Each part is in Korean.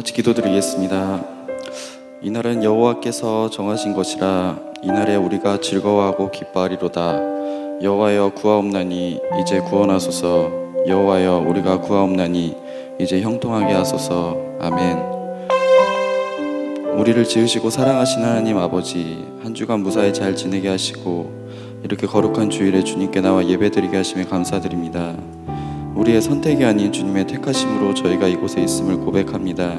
같이 기도드리겠습니다. 이날은 여호와께서 정하신 것이라 이날에 우리가 즐거워하고 기뻐하리로다. 여호와여 구하옵나니 이제 구원하소서. 여호와여 우리가 구하옵나니 이제 형통하게 하소서. 아멘. 우리를 지으시고 사랑하신 하나님 아버지, 한 주간 무사히 잘 지내게 하시고 이렇게 거룩한 주일에 주님께 나와 예배드리게 하심에 감사드립니다. 우리의 선택이 아닌 주님의 택하심으로 저희가 이곳에 있음을 고백합니다.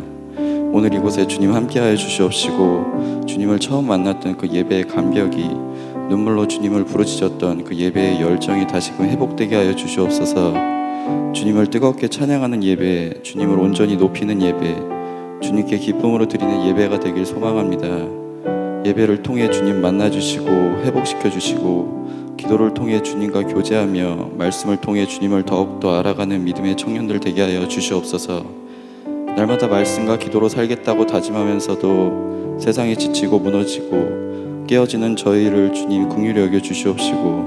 오늘 이곳에 주님 함께하여 주시옵시고, 주님을 처음 만났던 그 예배의 감격이, 눈물로 주님을 부르짖었던 그 예배의 열정이 다시금 회복되게 하여 주시옵소서. 주님을 뜨겁게 찬양하는 예배, 주님을 온전히 높이는 예배, 주님께 기쁨으로 드리는 예배가 되길 소망합니다. 예배를 통해 주님 만나주시고 회복시켜주시고, 기도를 통해 주님과 교제하며 말씀을 통해 주님을 더욱더 알아가는 믿음의 청년들 되게 하여 주시옵소서. 날마다 말씀과 기도로 살겠다고 다짐하면서도 세상에 지치고 무너지고 깨어지는 저희를 주님 긍휼히 여겨 주시옵시고,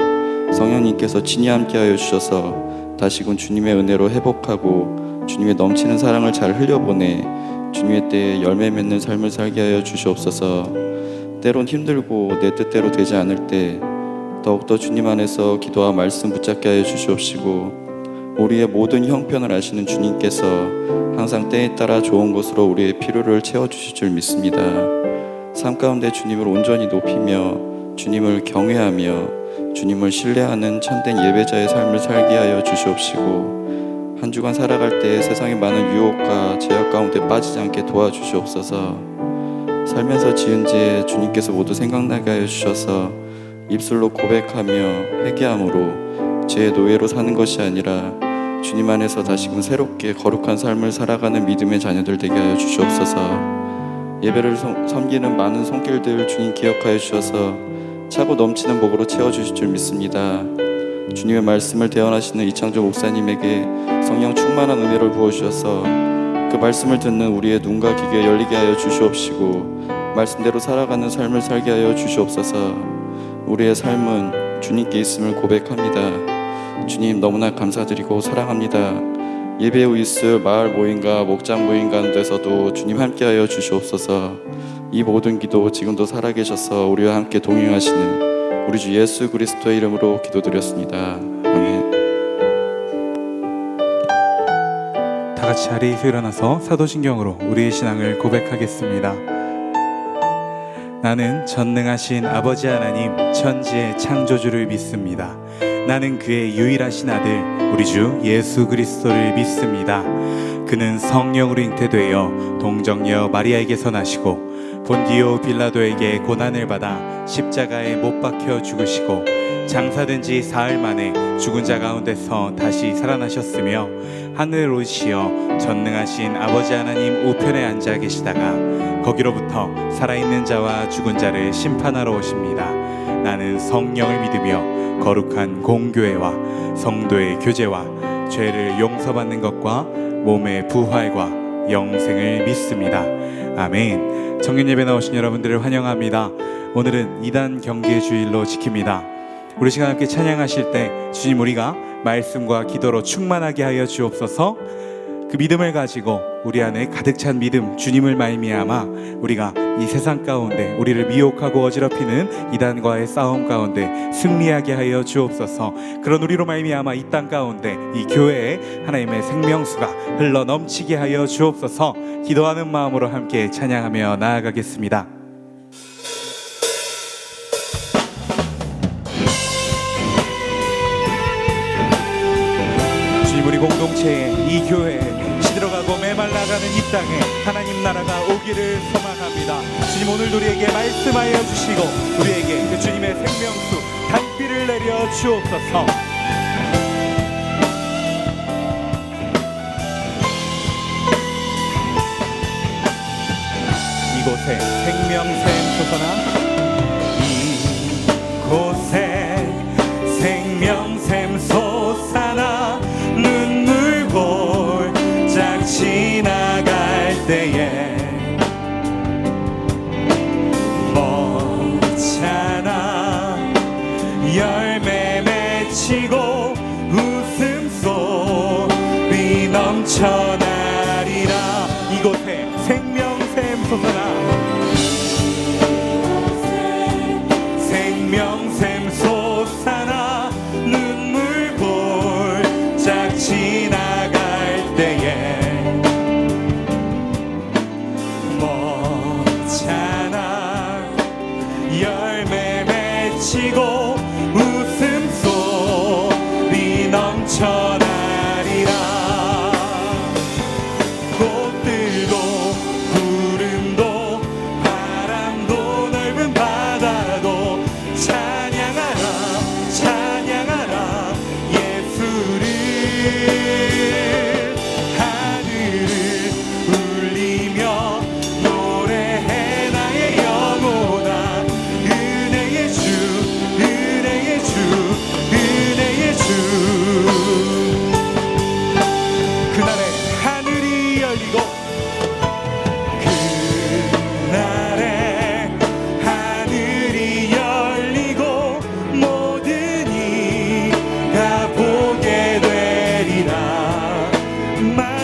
성령님께서 친히 함께하여 주셔서 다시금 주님의 은혜로 회복하고 주님의 넘치는 사랑을 잘 흘려보내 주님의 때에 열매 맺는 삶을 살게 하여 주시옵소서. 때론 힘들고 내 뜻대로 되지 않을 때 더욱더 주님 안에서 기도와 말씀 붙잡게 하여 주시옵시고, 우리의 모든 형편을 아시는 주님께서 항상 때에 따라 좋은 것으로 우리의 필요를 채워주실 줄 믿습니다. 삶 가운데 주님을 온전히 높이며 주님을 경외하며 주님을 신뢰하는 참된 예배자의 삶을 살게 하여 주시옵시고, 한 주간 살아갈 때 세상의 많은 유혹과 제약 가운데 빠지지 않게 도와주시옵소서. 살면서 지은 죄 주님께서 모두 생각나게 하여 주셔서 입술로 고백하며 회개함으로 죄의 노예로 사는 것이 아니라 주님 안에서 다시금 새롭게 거룩한 삶을 살아가는 믿음의 자녀들 되게 하여 주시옵소서. 예배를 섬기는 많은 손길들 주님 기억하여 주셔서 차고 넘치는 복으로 채워주실 줄 믿습니다. 주님의 말씀을 대언하시는 이창조 목사님에게 성령 충만한 은혜를 부어주셔서 그 말씀을 듣는 우리의 눈과 귀가 열리게 하여 주시옵시고, 말씀대로 살아가는 삶을 살게 하여 주시옵소서. 우리의 삶은 주님께 있음을 고백합니다. 주님 너무나 감사드리고 사랑합니다. 예배 후 있을 마을 모임과 목장 모임 가운데서도 주님 함께하여 주시옵소서. 이 모든 기도 지금도 살아계셔서 우리와 함께 동행하시는 우리 주 예수 그리스도의 이름으로 기도드렸습니다. 아멘. 다 같이 자리에서 일어나서 사도신경으로 우리의 신앙을 고백하겠습니다. 나는 전능하신 아버지 하나님 천지의 창조주를 믿습니다. 나는 그의 유일하신 아들 우리 주 예수 그리스도를 믿습니다. 그는 성령으로 잉태되어 동정녀 마리아에게서 나시고 본디오 빌라도에게 고난을 받아 십자가에 못 박혀 죽으시고 장사된 지 사흘 만에 죽은 자 가운데서 다시 살아나셨으며 하늘을 오르시어 전능하신 아버지 하나님 우편에 앉아 계시다가 거기로부터 살아있는 자와 죽은 자를 심판하러 오십니다. 나는 성령을 믿으며 거룩한 공교회와 성도의 교제와 죄를 용서받는 것과 몸의 부활과 영생을 믿습니다. 아멘. 청년 예배 나오신 여러분들을 환영합니다. 오늘은 2단 경계 주일로 지킵니다. 우리 시간 함께 찬양하실 때 주님 우리가 말씀과 기도로 충만하게 하여 주옵소서. 그 믿음을 가지고 우리 안에 가득 찬 믿음 주님을 말미암아 우리가 이 세상 가운데 우리를 미혹하고 어지럽히는 이단과의 싸움 가운데 승리하게 하여 주옵소서. 그런 우리로 말미암아 이 땅 가운데 이 교회에 하나님의 생명수가 흘러 넘치게 하여 주옵소서. 기도하는 마음으로 함께 찬양하며 나아가겠습니다. 우리 공동체에 이 교회에 시들어가고 메말라가는 이 땅에 하나님 나라가 오기를 소망합니다. 주님 오늘도 우리에게 말씀하여 주시고 우리에게 그 주님의 생명수 단비를 내려 주옵소서. 이곳에 생명샘 솟아나 이곳에 생명샘 솟아나 눈물 골짝 지나갈 때에 먹잖아 열매 맺히고 웃음소리 넘쳐나리라. 이곳에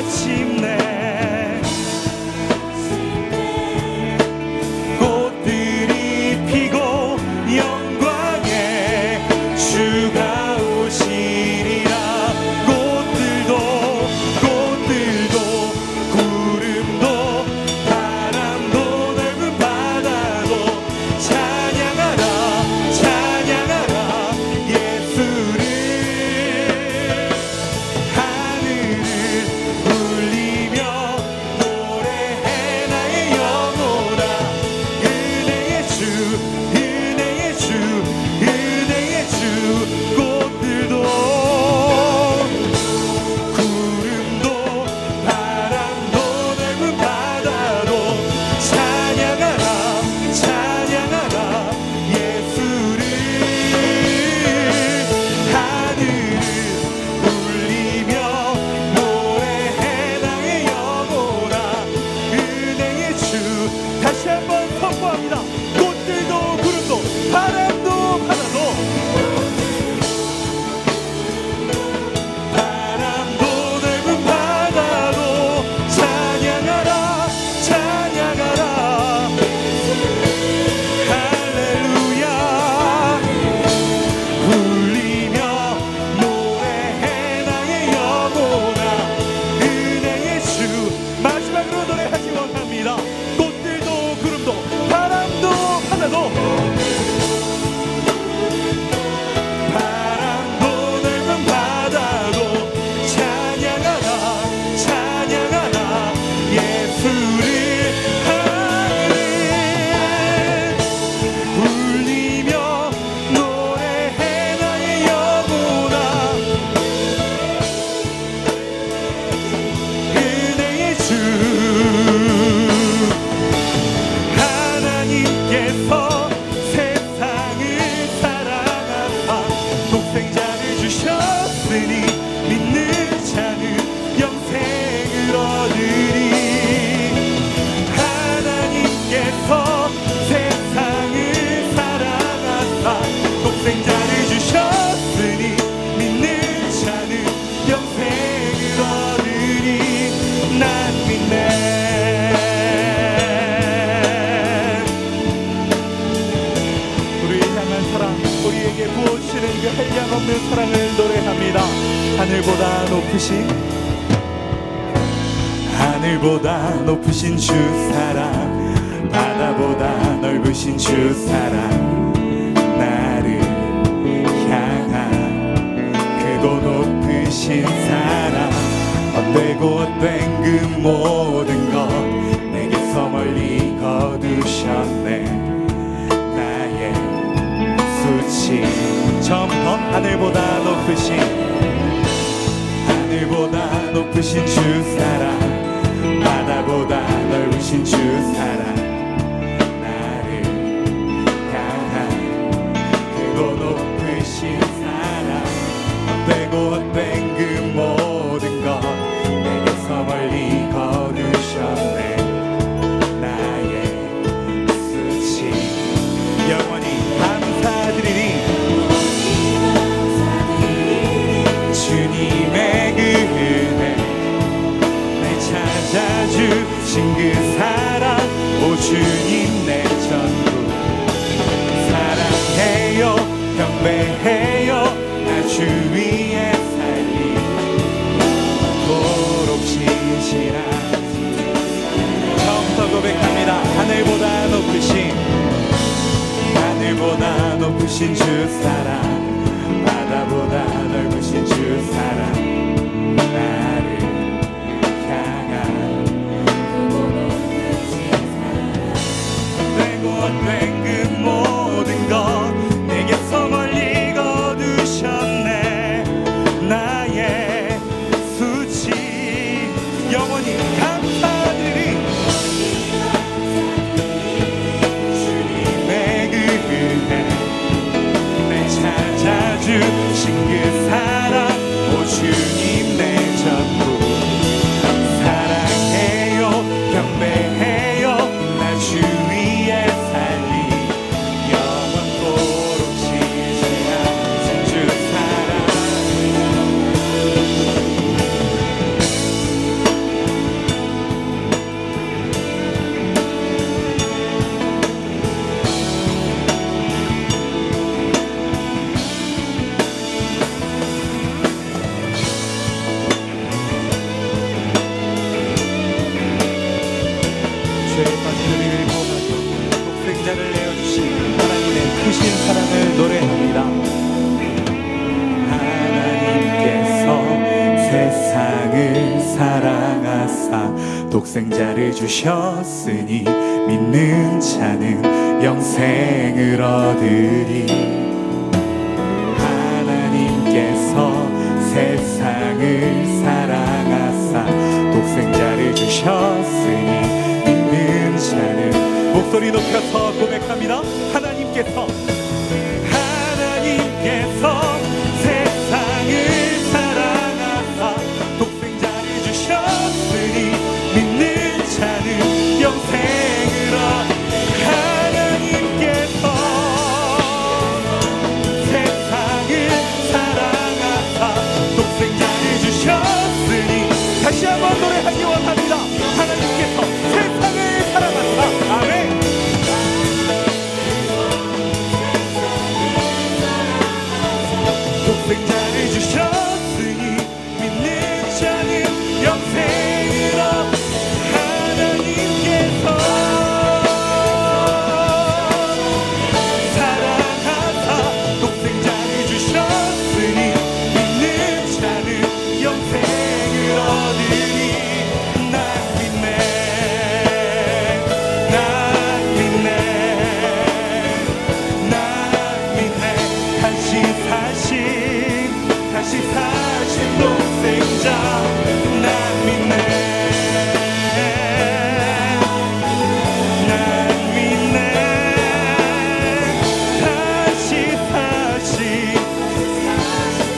마침내 꽃들이 피고 영광의 주가 오시리라. 꽃들도 구름도 바람도 넓은 바다도 찬양하라 찬양하라 예수를. 하늘을 울리며 노래해 나의 영혼아. 은혜의 주 은혜의 주 은혜의 주. 꽃들도 구름도 바람도 넓은 바다도 찬양하라 찬양하라 예수를. 하늘을 울리며 노래해 나의 영혼아. 은혜의 주. 다시 한번 선포합니다. 꽃들도 구름도 바람도 바다도 바람도 넓은 바다도 찬양하라 찬양하라. 할렐루야. 울리며 노래해 나의 영혼아. 은혜의 주. 마지막으로 노래하기 원합니다. 꽃들도 구름도 바람도 바다도 바람도 넓은 바다도 찬양하라 찬양하라 예수를. 하늘 울리며 노래해 나의 영혼아. 은혜의 주. 하나님께서 세상을 사랑하사 독생자를 주셨으니 믿는 자는 영생을 얻으리. 하나님께서 세상을 사랑하사 독생자를 주셨으니 믿는 자는 영생을 얻으리. 난 믿네. 우리를 향한 사랑, 우리에게 부어주시는 그 한량없는 사랑을 노래합니다. 하늘보다 높으신 주 사랑, 바다보다 넓으신 주 사랑, 나를 향한 크고 높으신 사랑. 헛되고 헛된 그 모든 것 내게서 멀리 거두셨네. 나의 수치 점점 하늘보다 높으신 주 사랑, 바다보다 넓으신 주 사랑, 나를 향한 크고 높으신 사랑. 헛되고 헛된 그 모든 것 내게서 멀리 거두셨네. 나의 수치 영원히 감사드리니. 주님의 그 은혜 날 찾아주신 그 사랑. 오 주님 내 전부 사랑해요 경배해요. 나 주 위에 살리도록 신실하시. 처음부터 고백합니다. 하늘보다 높으신 주 사랑, 바다보다 넓으신 주 사랑, 나를 향한 헛된 그 모든 것 내게서 멀리 거두셨네. 나의 수치 영원히 감사드리. 주님의 그 은혜 날 찾아 사랑하사 독생자를 주셨으니 믿는 자는 영생을 얻으리. 하나님께서 세상을 사랑하사 독생자를 주셨으니 믿는 자는, 목소리 높여서 고백합니다. 하나님께서 세상을 사랑하사 독생자를 주셨으니 믿는 자는 영생을 얻으리. 하나님께서 세상을 사랑하사 독생자를 주셨으니, 다시 한번 노래하기 원합니다. 하나님께서 세상을 사랑하사. 아멘. 독생자를 주셨으니 믿는 자는 영생을 얻으리. 하나님께서 사랑하사 독생자를 주셨으니 믿는 자는 영생을 얻으리. 난 믿네, 난 믿네, 난 믿네. 다시 사신 독생자 난 믿네, 난 믿네. 다시 사신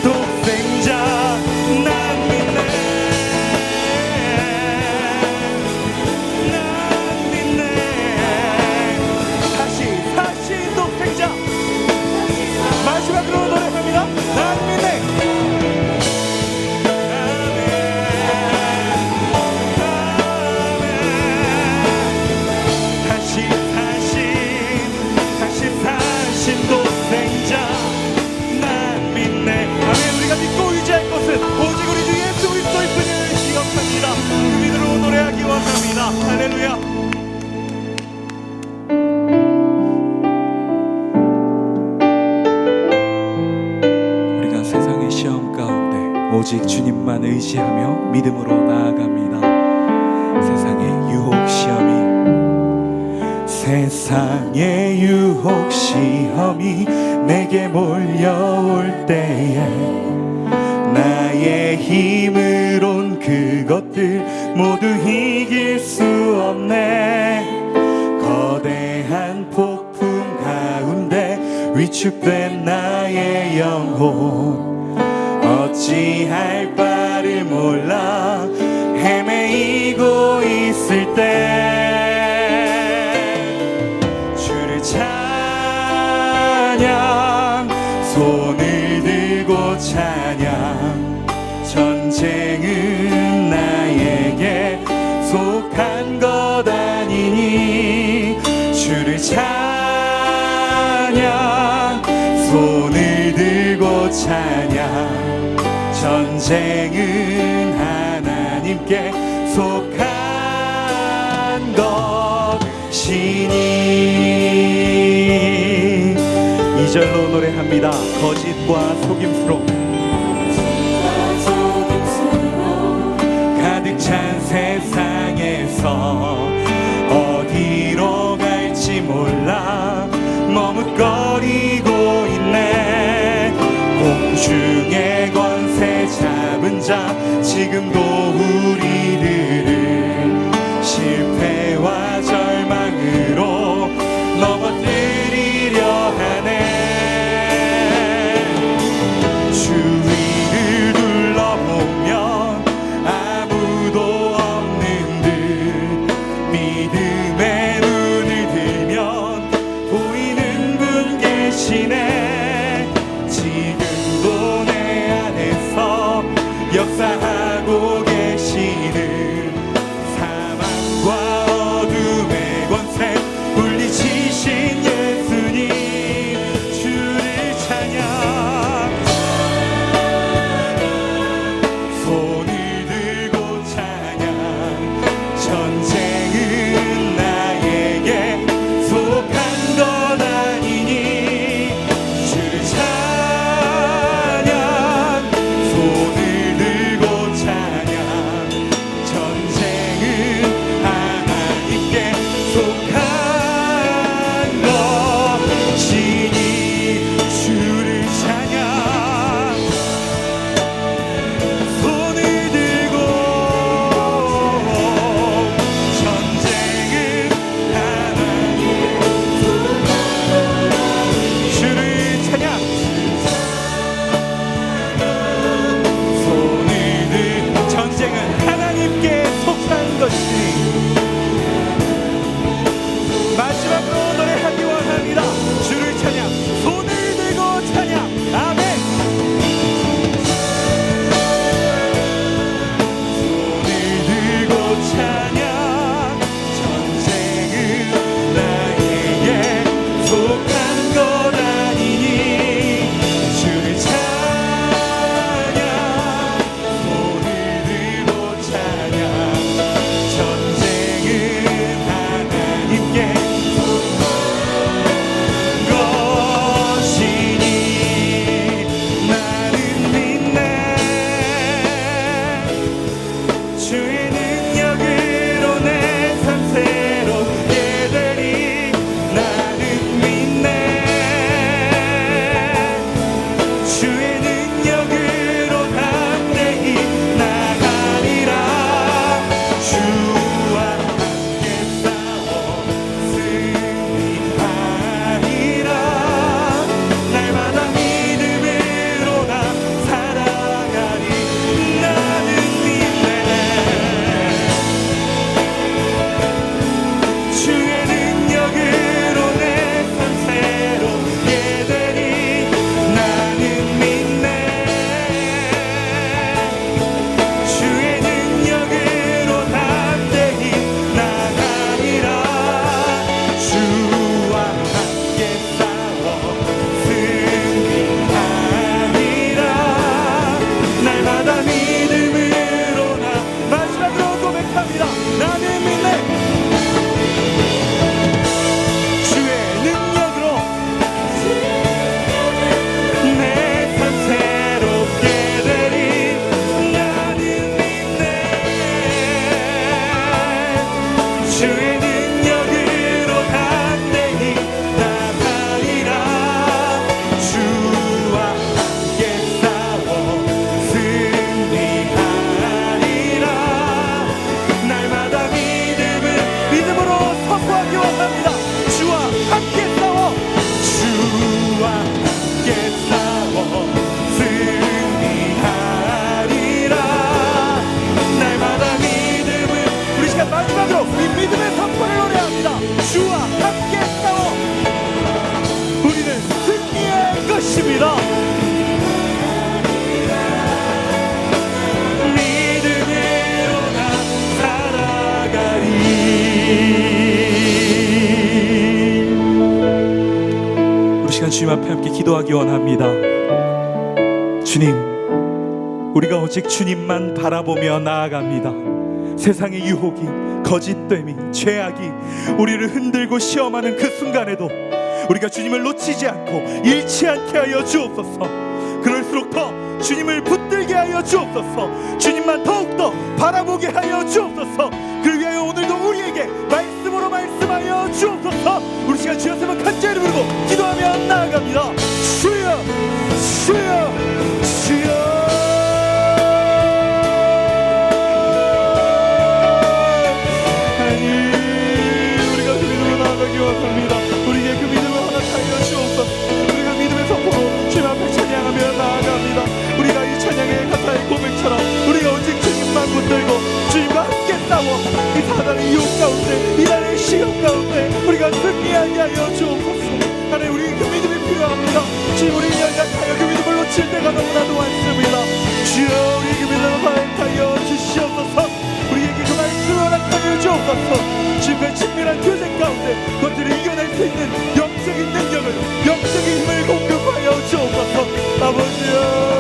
독생자 난 믿네, 난 믿네. 다시 사신 독생자, 마지막으로 노래합니다. 난 믿네. 다시 사신 독생자 난 믿네. 아멘. 우리가 믿고 의지할 것은 오직 우리 주 예수 그리스도의 뿐임을 기억합니다. 그 믿음으로 노래하기 원합니다. 할렐루야. 우리가 세상의 시험 가운데 오직 주님만 의지하며 믿음으로 나아갑니다. 세상의 유혹 시험이, 세상의 유혹 시험이 내게 몰려올 때에 나의 힘으론 그것들 모두 이길 수 없네. 거대한 폭풍 가운데 위축된 나의 영혼 어찌할 바를 몰라 헤매이고 있을 때 주를 찬양, 손을 들고 찬양. 전쟁은 나에게 속한 것 아니니 주를 찬양, 손을 들고 찬양. 전쟁은 하나님께 속한 것이니. 2절로 노래합니다. 거짓과 속임수로 가득 찬 세상에서 어디로 갈지 몰라 머뭇거리고 있네. 공중의 권세 잡은 자 지금도 우리들을 실패와 절망으로 넘어뜨리려 하네. 주위를 둘러보면 아무도 없는 듯 믿음의 눈을 들면 보이는 분 계시네. 지금도 내 안에서 역사하고 계시 주님 앞에 함께 기도하기 원합니다. 주님, 우리가 오직 주님만 바라보며 나아갑니다. 세상의 유혹이, 거짓됨이, 죄악이 우리를 흔들고 시험하는 그 순간에도 우리가 주님을 놓치지 않고 잃지 않게 하여 주옵소서. 그럴수록 더 주님을 붙들게 하여 주옵소서. 주님만 더욱더 바라보게 하여 주옵소서. 그를 위하여 오늘도 우리에게 말씀으로 말씀하여 주옵소서. 우리 시간 주여 세번 간절히 부르고 기도하며 나아갑니다. 주여, 주여, 주여. 원합니다. 우리에게 그 믿음을 허락하여 주옵소서. 우리가 믿음의 선포로 주님 앞에 찬양하며 나아갑니다. 우리가 이 찬양의 가사의 고백처럼 우리가 오직 주님만 붙들고 주님과 함께 싸워 이 사단의 유혹 가운데, 이 날의 시험 가운데 우리가 승리하게 하여 주옵소서. 하나님, 우리 그 믿음이 필요합니다. 주님, 우리 연약하여 그 믿음을 놓칠 때가 너무나도 많습니다. 주여, 우리 그 믿음을 허락하여 주시옵소서. 우리에게 그 말씀을 허락하여 주옵소서. 주님과 친밀한 교제 가운데 그것들을 이겨낼 수 있는 영적인 능력을, 영적인 힘을 공급하여 주옵소서. 아버지여,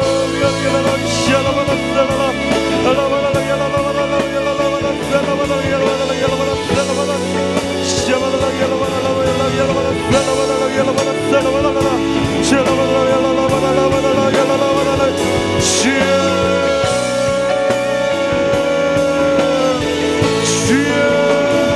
주여,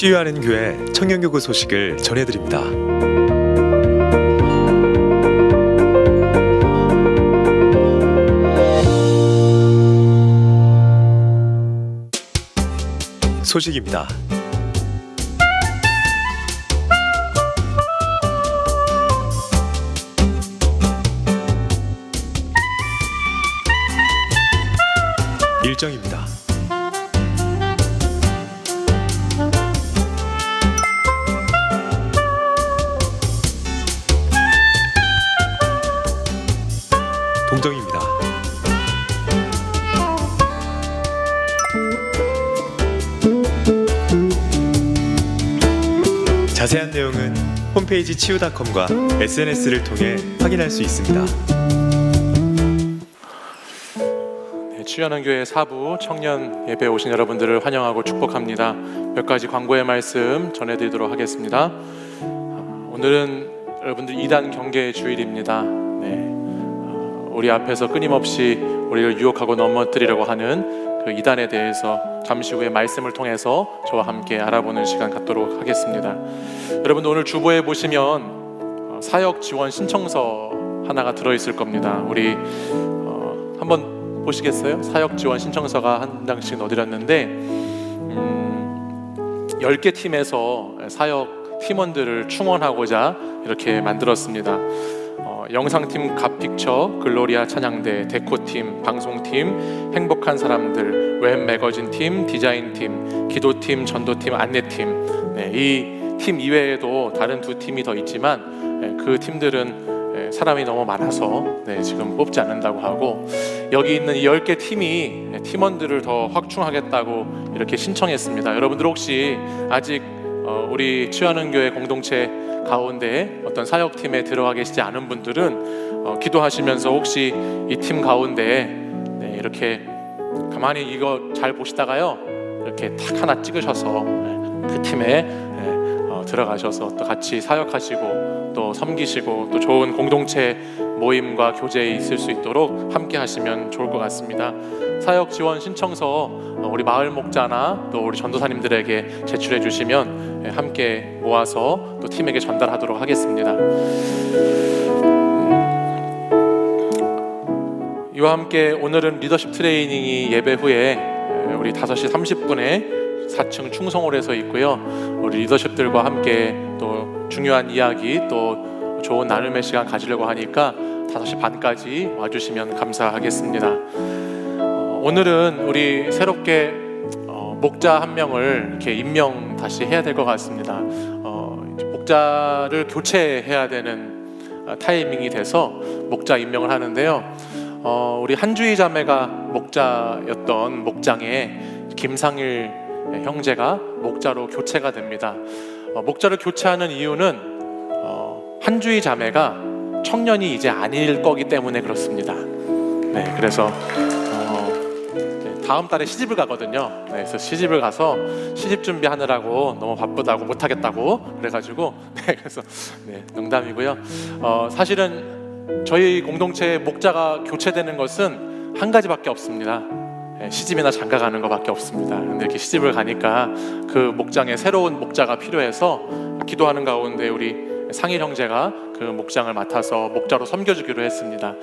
치유하는 교회 청년교구 소식을 전해드립니다. 소식입니다. 일정입니다. 동정입니다. 자세한 내용은 홈페이지 치유닷컴과 SNS를 통해 확인할 수 있습니다. 치유하는 교회 4부 청년 예배 오신 여러분들을 환영하고 축복합니다. 몇 가지 광고의 말씀 전해드리도록 하겠습니다. 오늘은 여러분들 2단 경계의 주일입니다. 우리 앞에서 끊임없이 우리를 유혹하고 넘어뜨리려고 하는 그 2단에 대해서 잠시 후에 말씀을 통해서 저와 함께 알아보는 시간 갖도록 하겠습니다. 여러분 오늘 주보에 보시면 사역 지원 신청서 하나가 들어있을 겁니다. 우리 한번 보시겠어요? 사역 지원 신청서가 한 장씩 넣어드렸는데 10개 팀에서 사역 팀원들을 충원하고자 이렇게 만들었습니다. 영상팀 갓픽처, 글로리아 찬양대, 데코팀, 방송팀, 행복한 사람들, 웹 매거진팀, 디자인팀, 기도팀, 전도팀, 안내팀. 이 팀 이외에도 다른 2팀이 더 있지만 그 팀들은 사람이 너무 많아서 지금 뽑지 않는다고 하고, 여기 있는 이 10개 팀이 팀원들을 더 확충하겠다고 이렇게 신청했습니다. 여러분들 혹시 아직 우리 치유하는 교회 공동체 가운데 어떤 사역팀에 들어가 계시지 않은 분들은 기도하시면서 혹시 이 팀 가운데 이렇게 가만히 이거 잘 보시다가요 이렇게 탁 하나 찍으셔서 그 팀에 들어가셔서 또 같이 사역하시고 또 섬기시고 또 좋은 공동체 모임과 교제에 있을 수 있도록 함께 하시면 좋을 것 같습니다. 사역 지원 신청서 우리 마을 목자나 또 우리 전도사님들에게 제출해 주시면 함께 모아서 또 팀에게 전달하도록 하겠습니다. 이와 함께 오늘은 리더십 트레이닝이 예배 후에 우리 5시 30분에 4층 충성홀에서 있고요. 우리 리더십들과 함께 또 중요한 이야기 또 좋은 나눔의 시간 가지려고 하니까 5시 반까지 와주시면 감사하겠습니다. 오늘은 우리 새롭게 목자 한 명을 이렇게 임명 다시 해야 될 것 같습니다. 목자를 교체해야 되는 타이밍이 돼서 목자 임명을 하는데요. 우리 한주희 자매가 목자였던 목장에 김상일 형제가 목자로 교체가 됩니다. 목자를 교체하는 이유는 한주희 자매가 청년이 이제 아닐 거기 때문에 그렇습니다. 그래서 다음 달에 시집을 가거든요. 그래서 시집을 가서 시집 준비하느라고 너무 바쁘다고 못하겠다고 그래가지고 그래서 농담이고요. 사실은 저희 공동체 목자가 교체되는 것은 한 가지밖에 없습니다. 시집이나 장가 가는 것밖에 없습니다. 근데 이렇게 시집을 가니까 그 목장에 새로운 목자가 필요해서 기도하는 가운데 우리 상일 형제가 그 목장을 맡아서 목자로 섬겨주기로 했습니다.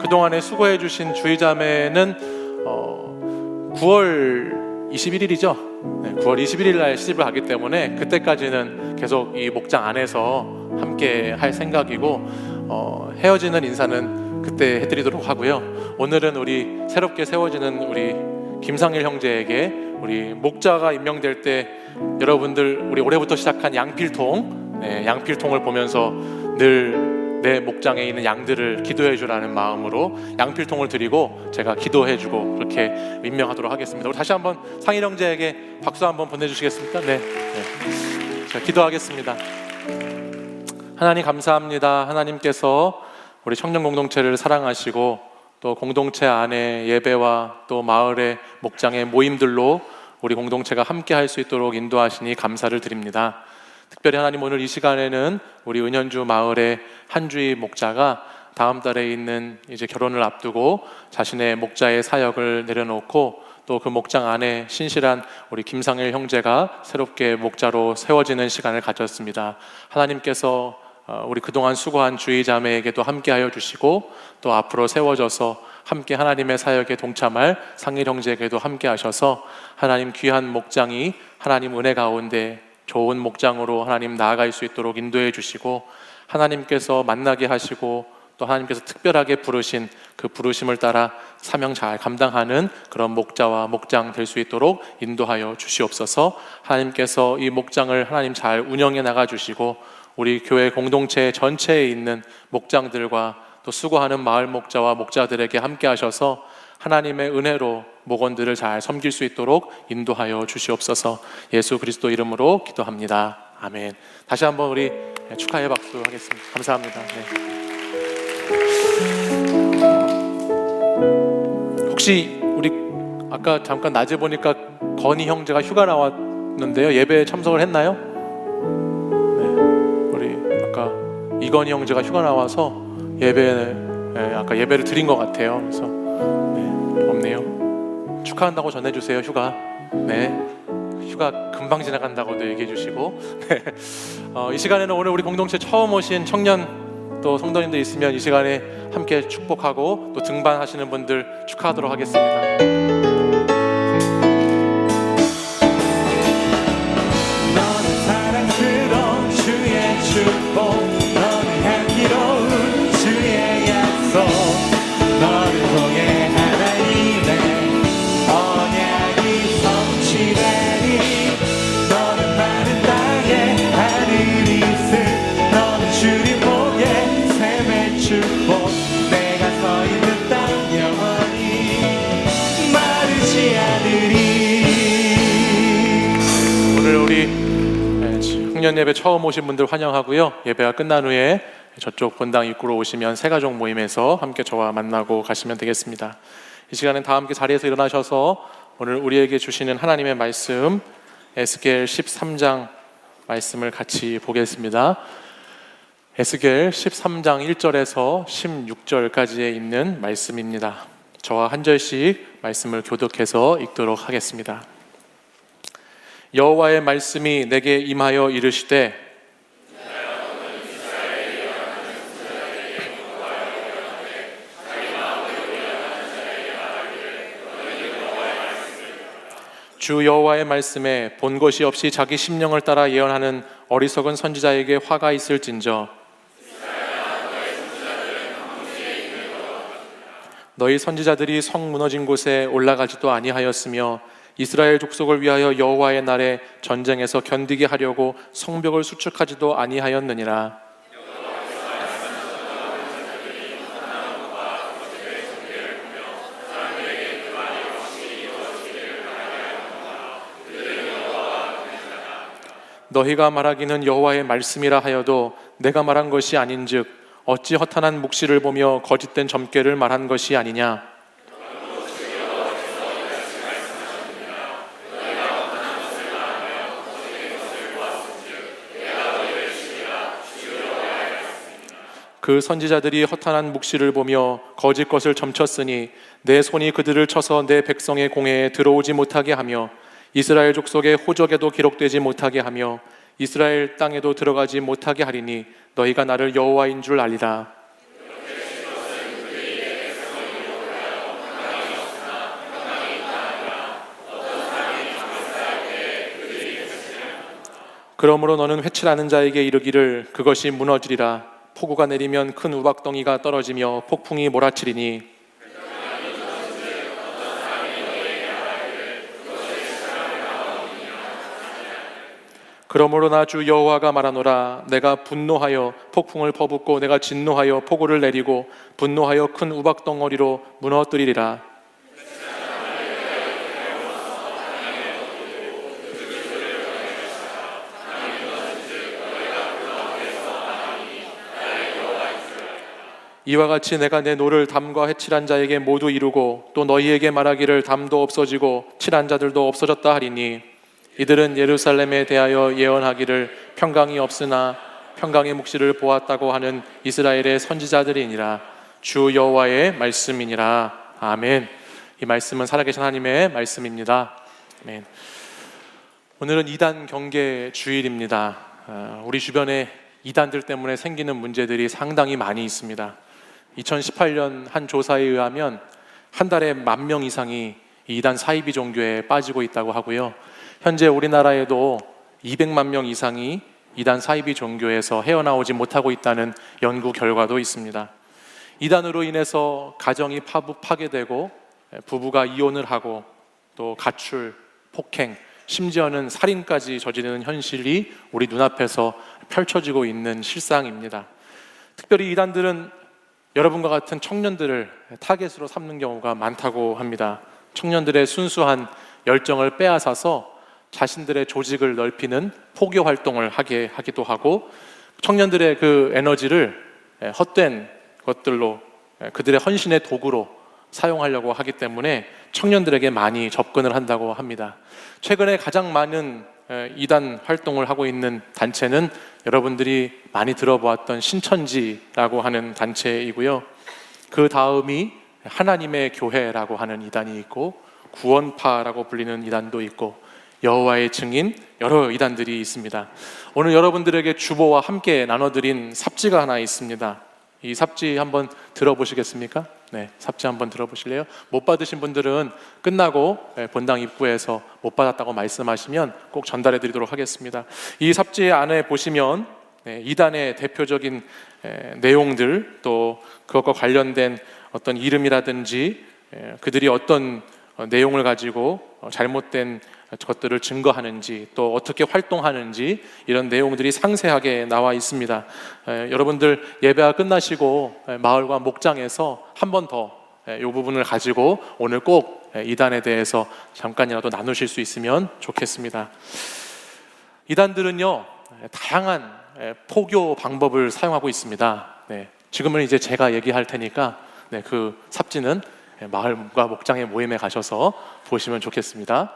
그동안에 수고해 주신 주의자매는 9월 21일이죠. 9월 21일 날 시집을 가기 때문에 그때까지는 계속 이 목장 안에서 함께 할 생각이고 헤어지는 인사는 그때 해드리도록 하고요. 오늘은 우리 새롭게 세워지는 우리 김상일 형제에게 우리 목자가 임명될 때 여러분들 우리 올해부터 시작한 양필통을 보면서 늘 내 목장에 있는 양들을 기도해 주라는 마음으로 양필통을 드리고 제가 기도해 주고 그렇게 임명하도록 하겠습니다. 우리 다시 한번 상일 형제에게 박수 한번 보내주시겠습니까? 자, 기도하겠습니다. 하나님 감사합니다. 하나님께서 우리 청년 공동체를 사랑하시고 또 공동체 안에 예배와 또 마을의 목장의 모임들로 우리 공동체가 함께 할 수 있도록 인도하시니 감사를 드립니다. 특별히 하나님 오늘 이 시간에는 우리 은현주 마을의 한주희 목자가 다음 달에 있는 이제 결혼을 앞두고 자신의 목자의 사역을 내려놓고 또 그 목장 안에 신실한 우리 김상일 형제가 새롭게 목자로 세워지는 시간을 가졌습니다. 하나님께서 우리 그동안 수고한 주의 자매에게도 함께하여 주시고 또 앞으로 세워져서 함께 하나님의 사역에 동참할 상일 형제에게도 함께하셔서 하나님 귀한 목장이 하나님 은혜 가운데 좋은 목장으로 하나님 나아갈 수 있도록 인도해 주시고 하나님께서 만나게 하시고 또 하나님께서 특별하게 부르신 그 부르심을 따라 사명 잘 감당하는 그런 목자와 목장 될 수 있도록 인도하여 주시옵소서. 하나님께서 이 목장을 하나님 잘 운영해 나가 주시고 우리 교회 공동체 전체에 있는 목장들과 또 수고하는 마을 목자와 목자들에게 함께 하셔서 하나님의 은혜로 목원들을 잘 섬길 수 있도록 인도하여 주시옵소서. 예수 그리스도 이름으로 기도합니다. 아멘. 다시 한번 우리 축하의 박수 하겠습니다. 감사합니다. 네. 혹시 우리 아까 잠깐 낮에 보니까 건희 형제가 휴가 나왔는데요. 예배에 참석을 했나요? 네. 우리 아까 이건희 형제가 휴가 나와서 아까 예배를 드린 것 같아요. 그래서 없네요. 축하한다고 전해주세요. 휴가. 네. 휴가 금방 지나간다고도 얘기해 주시고. 네. 이 시간에는 오늘 우리 공동체 처음 오신 청년 또 성도님들 있으면 이 시간에 함께 축복하고 또 등반하시는 분들 축하하도록 하겠습니다. 너는 사랑스러운 주의 축복, 너는 향기로운 주의 약속, 너를 통해 하나님의 언약이 성취되니 너는 많은 땅에 하늘이슬, 너는 주님 복의 샘의 축복, 내가 서 있는 땅 영원히 마르지 않으리. 오늘 우리 흑년 예배 처음 오신 분들 환영하고요. 예배가 끝난 후에 저쪽 본당 입구로 오시면 새가족 모임에서 함께 저와 만나고 가시면 되겠습니다. 이 시간엔 다 함께 자리에서 일어나셔서 오늘 우리에게 주시는 하나님의 말씀 에스겔 13장 말씀을 같이 보겠습니다. 에스겔 13장 1절에서 16절까지에 있는 말씀입니다. 저와 한 절씩 말씀을 교독해서 읽도록 하겠습니다. 여호와의 말씀이 내게 임하여 이르시되 주 여호와의 말씀에 본 것이 없이 자기 심령을 따라 예언하는 어리석은 선지자에게 화가 있을진저 너희 선지자들이 성 무너진 곳에 올라가지도 아니하였으며 이스라엘 족속을 위하여 여호와의 날에 전쟁에서 견디게 하려고 성벽을 수축하지도 아니하였느니라. 너희가 말하기는 여호와의 말씀이라 하여도 내가 말한 것이 아닌즉 어찌 허탄한 묵시를 보며 거짓된 점괘를 말한 것이 아니냐. 그 선지자들이 허탄한 묵시를 보며 거짓 것을 점쳤으니 내 손이 그들을 쳐서 내 백성의 공회에 들어오지 못하게 하며 이스라엘 족속의 호적에도 기록되지 못하게 하며 이스라엘 땅에도 들어가지 못하게 하리니 너희가 나를 여호와인 줄 알리라. 그러므로 너는 회칠하는 자에게 이르기를 그것이 무너지리라. 폭우가 내리면 큰 우박덩이가 떨어지며 폭풍이 몰아치리니 그러므로 나 주 여호와가 말하노라. 내가 분노하여 폭풍을 퍼붓고 내가 진노하여 폭우를 내리고 분노하여 큰 우박덩어리로 무너뜨리리라. 이와 같이 내가 내 노를 담과 해칠한 자에게 모두 이루고 또 너희에게 말하기를 담도 없어지고 칠한 자들도 없어졌다 하리니 이들은 예루살렘에 대하여 예언하기를 평강이 없으나 평강의 묵시를 보았다고 하는 이스라엘의 선지자들이니라. 주 여호와의 말씀이니라. 아멘. 이 말씀은 살아계신 하나님의 말씀입니다. 아멘. 오늘은 이단 경계 주일입니다. 우리 주변에 이단들 때문에 생기는 문제들이 상당히 많이 있습니다. 2018년 한 조사에 의하면 한 달에 10,000명 이상이 이단 사이비 종교에 빠지고 있다고 하고요. 현재 우리나라에도 200만 명 이상이 이단 사이비 종교에서 헤어나오지 못하고 있다는 연구 결과도 있습니다. 이단으로 인해서 가정이 파괴되고 부부가 이혼을 하고 또 가출, 폭행, 심지어는 살인까지 저지르는 현실이 우리 눈앞에서 펼쳐지고 있는 실상입니다. 특별히 이단들은 여러분과 같은 청년들을 타겟으로 삼는 경우가 많다고 합니다. 청년들의 순수한 열정을 빼앗아서 자신들의 조직을 넓히는 포교 활동을 하게 하기도 하고, 청년들의 그 에너지를 헛된 것들로, 그들의 헌신의 도구로 사용하려고 하기 때문에 청년들에게 많이 접근을 한다고 합니다. 최근에 가장 많은 이단 활동을 하고 있는 단체는 여러분들이 많이 들어보았던 신천지라고 하는 단체이고요. 그 다음이 하나님의 교회라고 하는 이단이 있고, 구원파라고 불리는 이단도 있고, 여호와의 증인, 여러 이단들이 있습니다. 오늘 여러분들에게 주보와 함께 나눠드린 삽지가 하나 있습니다. 이 삽지 한번 들어보시겠습니까? 네, 삽지 한번 들어보실래요? 못 받으신 분들은 끝나고 본당 입구에서 못 받았다고 말씀하시면 꼭 전달해 드리도록 하겠습니다. 이 삽지 안에 보시면 이단의 대표적인 내용들, 또 그것과 관련된 어떤 이름이라든지 그들이 어떤 내용을 가지고 잘못된 것들을 증거하는지, 또 어떻게 활동하는지, 이런 내용들이 상세하게 나와 있습니다. 여러분들 예배가 끝나시고 마을과 목장에서 한 번 더 이 부분을 가지고 오늘 꼭 이단에 대해서 잠깐이라도 나누실 수 있으면 좋겠습니다. 이단들은요, 다양한 포교 방법을 사용하고 있습니다. 지금은 이제 제가 얘기할 테니까 그 삽지는 마을과 목장의 모임에 가셔서 보시면 좋겠습니다.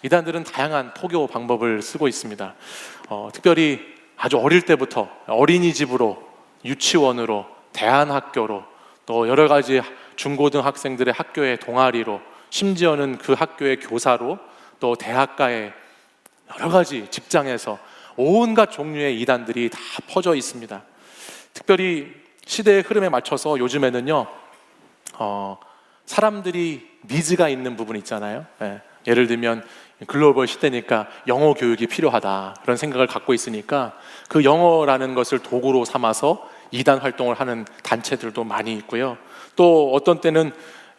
이단들은 다양한 포교 방법을 쓰고 있습니다. 특별히 아주 어릴 때부터 어린이집으로, 유치원으로, 대안학교로, 또 여러 가지 중고등학생들의 학교의 동아리로, 심지어는 그 학교의 교사로, 또 대학가의 여러 가지 직장에서 온갖 종류의 이단들이 다 퍼져 있습니다. 특별히 시대의 흐름에 맞춰서 요즘에는요, 사람들이 니즈가 있는 부분 있잖아요. 예를 들면 글로벌 시대니까 영어 교육이 필요하다, 그런 생각을 갖고 있으니까 그 영어라는 것을 도구로 삼아서 이단 활동을 하는 단체들도 많이 있고요. 또 어떤 때는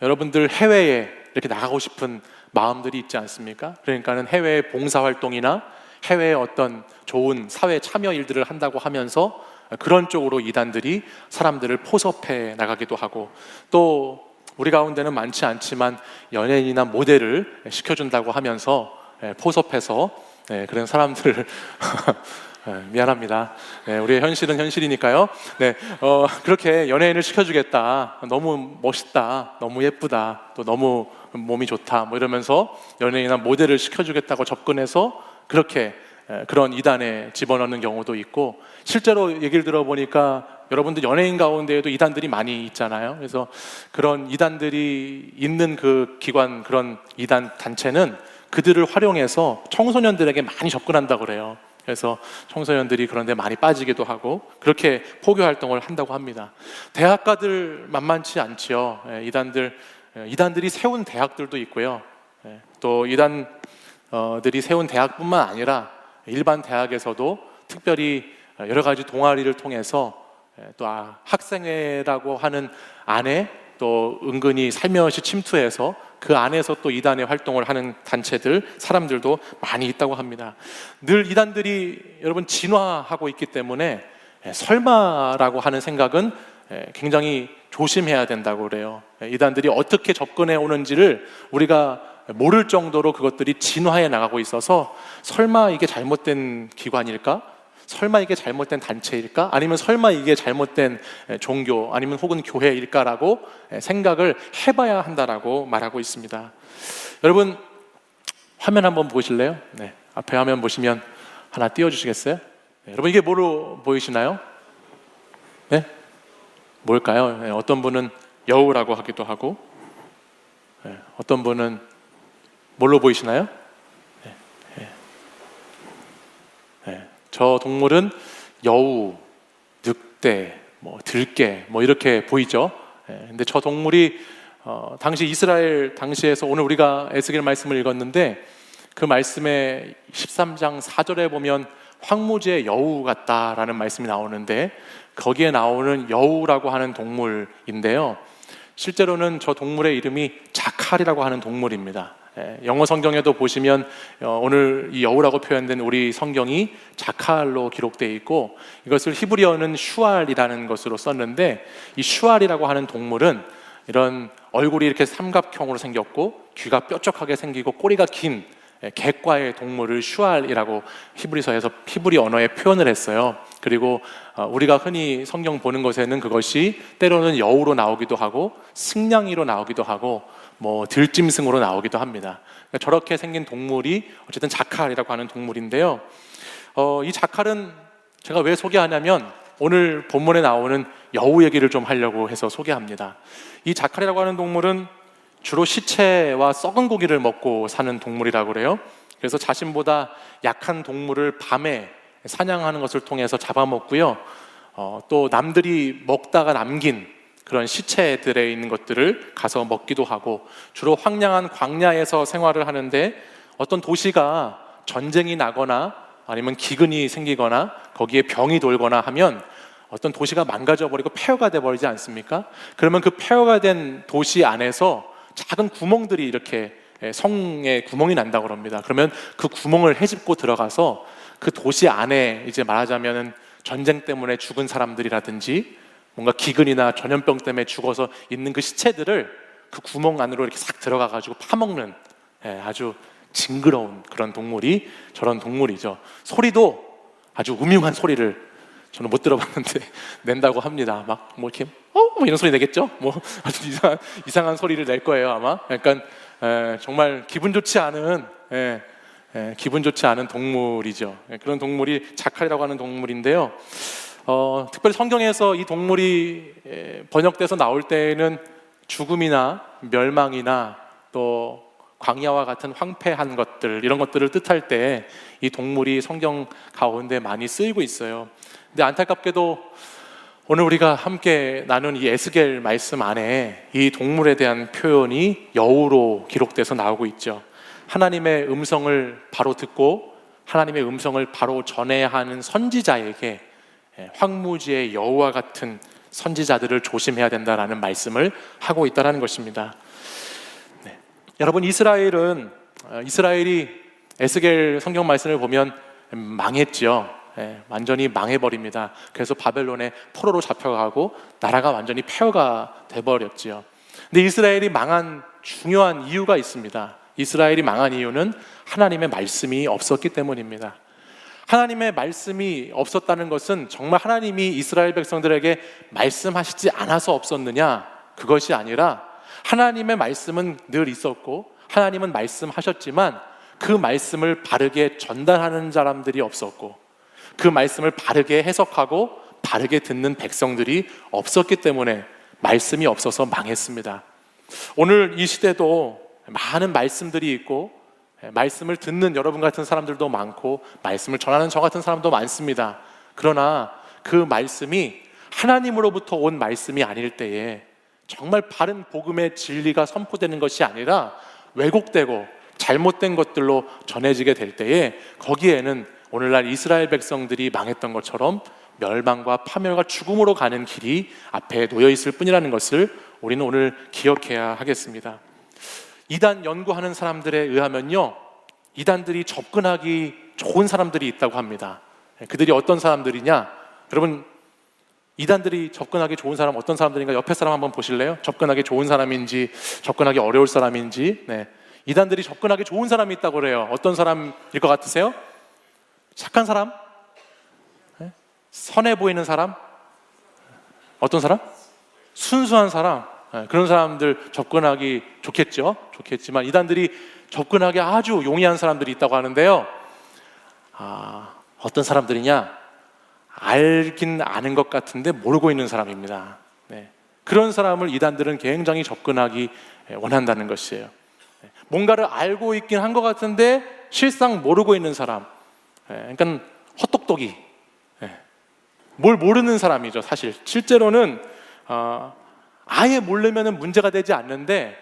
여러분들 해외에 이렇게 나가고 싶은 마음들이 있지 않습니까? 그러니까는 해외 봉사 활동이나 해외의 어떤 좋은 사회 참여 일들을 한다고 하면서 그런 쪽으로 이단들이 사람들을 포섭해 나가기도 하고, 또 우리 가운데는 많지 않지만 연예인이나 모델을 시켜준다고 하면서 포섭해서 그런 사람들을 미안합니다. 우리의 현실은 현실이니까요. 그렇게 연예인을 시켜주겠다, 너무 멋있다, 너무 예쁘다, 또 너무 몸이 좋다, 뭐 이러면서 연예인이나 모델을 시켜주겠다고 접근해서 그렇게 그런 이단에 집어넣는 경우도 있고, 실제로 얘기를 들어보니까 여러분들 연예인 가운데에도 이단들이 많이 있잖아요. 그래서 그런 이단들이 있는 그 기관, 그런 이단 단체는 그들을 활용해서 청소년들에게 많이 접근한다고 그래요. 그래서 청소년들이 그런 데 많이 빠지기도 하고 그렇게 포교 활동을 한다고 합니다. 대학가들 만만치 않지요. 이단들이 세운 대학들도 있고요. 또 이단들이 세운 대학뿐만 아니라 일반 대학에서도 특별히 여러 가지 동아리를 통해서 또 학생회라고 하는 안에 또 은근히 살며시 침투해서 그 안에서 또 이단의 활동을 하는 단체들, 사람들도 많이 있다고 합니다. 늘 이단들이 여러분 진화하고 있기 때문에 설마라고 하는 생각은 굉장히 조심해야 된다고 그래요. 이단들이 어떻게 접근해 오는지를 우리가 모를 정도로 그것들이 진화해 나가고 있어서 설마 이게 잘못된 기관일까? 설마 이게 잘못된 단체일까? 아니면 설마 이게 잘못된 종교 아니면 혹은 교회일까라고 생각을 해봐야 한다라고 말하고 있습니다. 여러분 화면 한번 보실래요? 앞에 화면 보시면 하나 띄워주시겠어요? 여러분 이게 뭐로 보이시나요? 뭘까요? 어떤 분은 여우라고 하기도 하고, 어떤 분은 뭘로 보이시나요? 저 동물은 여우, 늑대, 들개 이렇게 보이죠. 근데 저 동물이 당시 이스라엘 당시에서 오늘 우리가 에스겔 말씀을 읽었는데 그 말씀의 13장 4절에 보면 황무지의 여우 같다라는 말씀이 나오는데 거기에 나오는 여우라고 하는 동물인데요. 실제로는 저 동물의 이름이 자칼이라고 하는 동물입니다. 영어 성경에도 보시면 오늘 이 여우라고 표현된 우리 성경이 자칼로 기록되어 있고 이것을 히브리어는 슈알이라는 것으로 썼는데 이 슈알이라고 하는 동물은 이런 얼굴이 이렇게 삼각형으로 생겼고 귀가 뾰족하게 생기고 꼬리가 긴 객과의 동물을 슈알이라고 히브리서에서 히브리 언어에 표현을 했어요. 그리고 우리가 흔히 성경 보는 것에는 그것이 때로는 여우로 나오기도 하고 승냥이로 나오기도 하고 들짐승으로 나오기도 합니다. 그러니까 저렇게 생긴 동물이 어쨌든 자칼이라고 하는 동물인데요. 이 자칼은 제가 왜 소개하냐면 오늘 본문에 나오는 여우 얘기를 좀 하려고 해서 소개합니다. 이 자칼이라고 하는 동물은 주로 시체와 썩은 고기를 먹고 사는 동물이라고 그래요. 그래서 자신보다 약한 동물을 밤에 사냥하는 것을 통해서 잡아먹고요. 또 남들이 먹다가 남긴 그런 시체들에 있는 것들을 가서 먹기도 하고 주로 황량한 광야에서 생활을 하는데 어떤 도시가 전쟁이 나거나 아니면 기근이 생기거나 거기에 병이 돌거나 하면 어떤 도시가 망가져버리고 폐허가 돼버리지 않습니까? 그러면 그 폐허가 된 도시 안에서 작은 구멍들이 이렇게 성에 구멍이 난다고 합니다. 그러면 그 구멍을 헤집고 들어가서 그 도시 안에 이제 말하자면 전쟁 때문에 죽은 사람들이라든지 뭔가 기근이나 전염병 때문에 죽어서 있는 그 시체들을 그 구멍 안으로 이렇게 싹 들어가가지고 파먹는 아주 징그러운 그런 동물이 저런 동물이죠. 소리도 아주 음흉한 소리를 저는 못 들어봤는데 낸다고 합니다. 막 이렇게 이런 소리 내겠죠? 아주 이상한 소리를 낼 거예요 아마. 약간 정말 기분 좋지 않은 동물이죠. 그런 동물이 자칼이라고 하는 동물인데요. 특별히 성경에서 이 동물이 번역돼서 나올 때에는 죽음이나 멸망이나 또 광야와 같은 황폐한 것들 이런 것들을 뜻할 때 이 동물이 성경 가운데 많이 쓰이고 있어요. 근데 안타깝게도 오늘 우리가 함께 나눈 이 에스겔 말씀 안에 이 동물에 대한 표현이 여우로 기록돼서 나오고 있죠. 하나님의 음성을 바로 듣고 하나님의 음성을 바로 전해야 하는 선지자에게 황무지의 여우와 같은 선지자들을 조심해야 된다라는 말씀을 하고 있다는 것입니다. 여러분 이스라엘이 에스겔 성경 말씀을 보면 망했죠. 완전히 망해버립니다. 그래서 바벨론의 포로로 잡혀가고 나라가 완전히 폐허가 돼버렸지요. 근데 이스라엘이 망한 중요한 이유가 있습니다. 이스라엘이 망한 이유는 하나님의 말씀이 없었기 때문입니다. 하나님의 말씀이 없었다는 것은 정말 하나님이 이스라엘 백성들에게 말씀하시지 않아서 없었느냐? 그것이 아니라 하나님의 말씀은 늘 있었고 하나님은 말씀하셨지만 그 말씀을 바르게 전달하는 사람들이 없었고 그 말씀을 바르게 해석하고 바르게 듣는 백성들이 없었기 때문에 말씀이 없어서 망했습니다. 오늘 이 시대도 많은 말씀들이 있고 말씀을 듣는 여러분 같은 사람들도 많고 말씀을 전하는 저 같은 사람도 많습니다. 그러나 그 말씀이 하나님으로부터 온 말씀이 아닐 때에 정말 바른 복음의 진리가 선포되는 것이 아니라 왜곡되고 잘못된 것들로 전해지게 될 때에 거기에는 오늘날 이스라엘 백성들이 망했던 것처럼 멸망과 파멸과 죽음으로 가는 길이 앞에 놓여 있을 뿐이라는 것을 우리는 오늘 기억해야 하겠습니다. 이단 연구하는 사람들에 의하면요, 이단들이 접근하기 좋은 사람들이 있다고 합니다. 그들이 어떤 사람들이냐? 여러분, 이단들이 접근하기 좋은 사람 어떤 사람들인가 옆에 사람 한번 보실래요? 접근하기 좋은 사람인지 접근하기 어려울 사람인지. 이단들이 접근하기 좋은 사람이 있다고 그래요. 어떤 사람일 것 같으세요? 착한 사람? 선해 보이는 사람? 어떤 사람? 순수한 사람. 그런 사람들 접근하기 좋겠지만 이단들이 접근하기 아주 용이한 사람들이 있다고 하는데요. 어떤 사람들이냐? 알긴 아는 것 같은데 모르고 있는 사람입니다. 그런 사람을 이단들은 굉장히 접근하기 원한다는 것이에요. 뭔가를 알고 있긴 한 것 같은데 실상 모르고 있는 사람, 그러니까 헛똑똑이, 뭘 모르는 사람이죠. 사실 실제로는 아예 모르면은 문제가 되지 않는데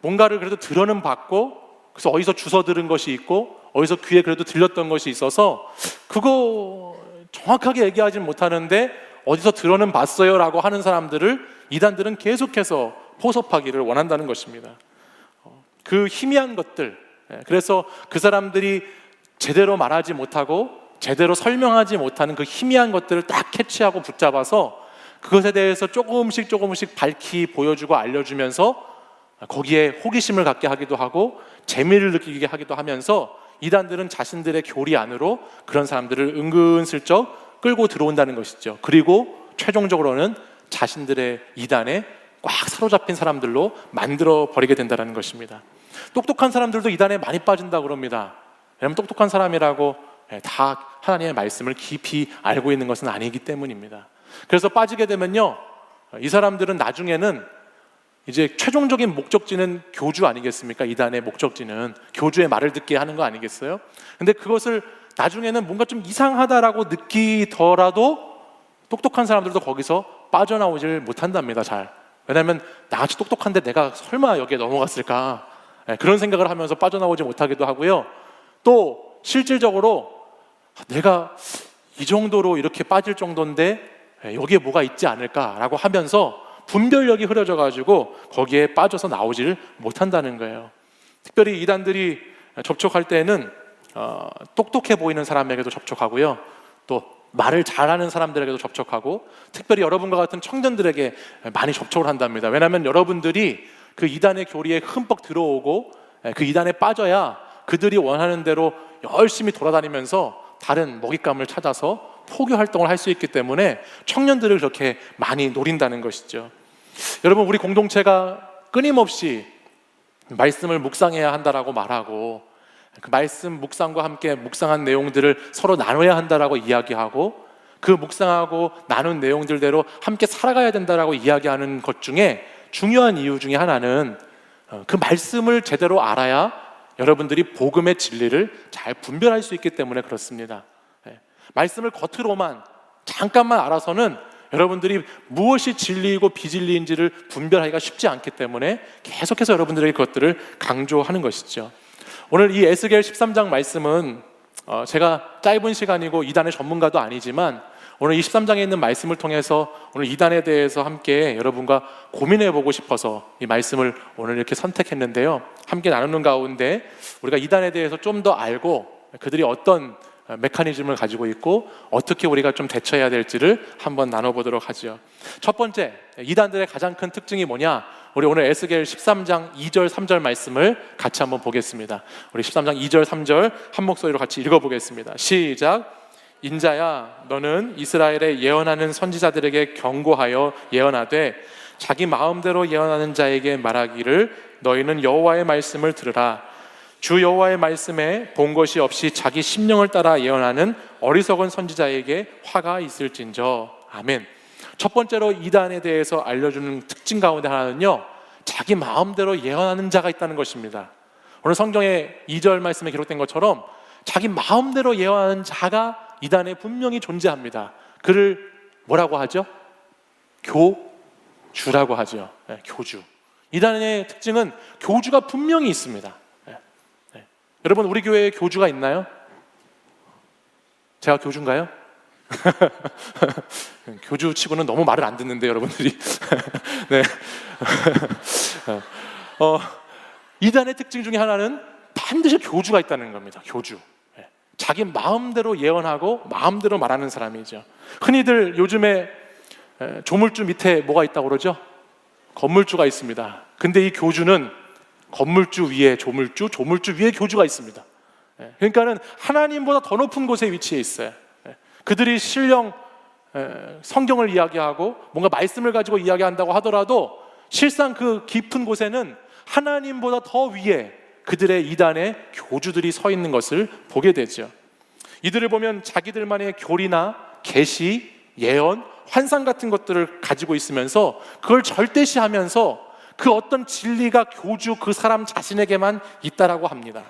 뭔가를 그래도 들어는 봤고, 그래서 어디서 주워 들은 것이 있고 어디서 귀에 그래도 들렸던 것이 있어서 그거 정확하게 얘기하진 못하는데 어디서 들어는 봤어요 라고 하는 사람들을 이단들은 계속해서 포섭하기를 원한다는 것입니다. 그 희미한 것들, 그래서 그 사람들이 제대로 말하지 못하고 제대로 설명하지 못하는 그 희미한 것들을 딱 캐치하고 붙잡아서 그것에 대해서 조금씩 밝히 보여주고 알려주면서 거기에 호기심을 갖게 하기도 하고 재미를 느끼게 하기도 하면서 이단들은 자신들의 교리 안으로 그런 사람들을 은근슬쩍 끌고 들어온다는 것이죠. 그리고 최종적으로는 자신들의 이단에 꽉 사로잡힌 사람들로 만들어 버리게 된다는 것입니다. 똑똑한 사람들도 이단에 많이 빠진다고 그럽니다. 왜냐하면 똑똑한 사람이라고 다 하나님의 말씀을 깊이 알고 있는 것은 아니기 때문입니다. 그래서 빠지게 되면요, 이 사람들은 나중에는 이제 최종적인 목적지는 교주 아니겠습니까? 이단의 목적지는 교주의 말을 듣게 하는 거 아니겠어요? 근데 그것을 나중에는 뭔가 좀 이상하다라고 느끼더라도 똑똑한 사람들도 거기서 빠져나오질 못한답니다. 잘. 왜냐하면 나같이 똑똑한데 내가 설마 여기에 넘어갔을까, 그런 생각을 하면서 빠져나오지 못하기도 하고요. 또 실질적으로 내가 이 정도로 이렇게 빠질 정도인데 여기에 뭐가 있지 않을까라고 하면서 분별력이 흐려져 가지고 거기에 빠져서 나오지를 못한다는 거예요. 특별히 이단들이 접촉할 때는 똑똑해 보이는 사람에게도 접촉하고요, 또 말을 잘하는 사람들에게도 접촉하고, 특별히 여러분과 같은 청년들에게 많이 접촉을 한답니다. 왜냐하면 여러분들이 그 이단의 교리에 흠뻑 들어오고 그 이단에 빠져야 그들이 원하는 대로 열심히 돌아다니면서 다른 먹잇감을 찾아서 포교 활동을 할 수 있기 때문에 청년들을 그렇게 많이 노린다는 것이죠. 여러분, 우리 공동체가 끊임없이 말씀을 묵상해야 한다라고 말하고, 그 말씀 묵상과 함께 묵상한 내용들을 서로 나눠야 한다라고 이야기하고, 그 묵상하고 나눈 내용들대로 함께 살아가야 된다라고 이야기하는 것 중에 중요한 이유 중에 하나는 그 말씀을 제대로 알아야 여러분들이 복음의 진리를 잘 분별할 수 있기 때문에 그렇습니다. 말씀을 겉으로만 잠깐만 알아서는 여러분들이 무엇이 진리이고 비진리인지를 분별하기가 쉽지 않기 때문에 계속해서 여러분들에게 그것들을 강조하는 것이죠. 오늘 이 에스겔 13장 말씀은 제가 짧은 시간이고 이단의 전문가도 아니지만 오늘 이 13장에 있는 말씀을 통해서 오늘 이단에 대해서 함께 여러분과 고민해 보고 싶어서 이 말씀을 오늘 이렇게 선택했는데요, 함께 나누는 가운데 우리가 이단에 대해서 좀 더 알고 그들이 어떤 메커니즘을 가지고 있고 어떻게 우리가 좀 대처해야 될지를 한번 나눠보도록 하죠. 첫 번째, 이단들의 가장 큰 특징이 뭐냐? 우리 오늘 에스겔 13장 2절 3절 말씀을 같이 한번 보겠습니다. 우리 13장 2절 3절 한 목소리로 같이 읽어보겠습니다. 시작. 인자야, 너는 이스라엘에 예언하는 선지자들에게 경고하여 예언하되 자기 마음대로 예언하는 자에게 말하기를 너희는 여호와의 말씀을 들으라. 주 여호와의 말씀에 본 것이 없이 자기 심령을 따라 예언하는 어리석은 선지자에게 화가 있을진저. 아멘. 첫 번째로 이단에 대해서 알려주는 특징 가운데 하나는요, 자기 마음대로 예언하는 자가 있다는 것입니다. 오늘 성경의 2절 말씀에 기록된 것처럼 자기 마음대로 예언하는 자가 이단에 분명히 존재합니다. 그를 뭐라고 하죠? 교주라고 하죠. 교주. 이단의 특징은 교주가 분명히 있습니다. 여러분, 우리 교회에 교주가 있나요? 제가 교주인가요? 교주 치고는 너무 말을 안 듣는데 여러분들이. 네. 이단의 특징 중에 하나는 반드시 교주가 있다는 겁니다. 교주. 자기 마음대로 예언하고 마음대로 말하는 사람이죠. 흔히들 요즘에 조물주 밑에 뭐가 있다고 그러죠? 건물주가 있습니다. 근데 이 교주는 건물주 위에 조물주, 조물주 위에 교주가 있습니다. 그러니까는 하나님보다 더 높은 곳에 위치해 있어요. 그들이 신령 성경을 이야기하고 뭔가 말씀을 가지고 이야기한다고 하더라도 실상 그 깊은 곳에는 하나님보다 더 위에 그들의 이단의 교주들이 서 있는 것을 보게 되죠. 이들을 보면 자기들만의 교리나 계시, 예언 환상 같은 것들을 가지고 있으면서 그걸 절대시하면서 그 어떤 진리가 교주 그 사람 자신에게만 있다라고 합니다.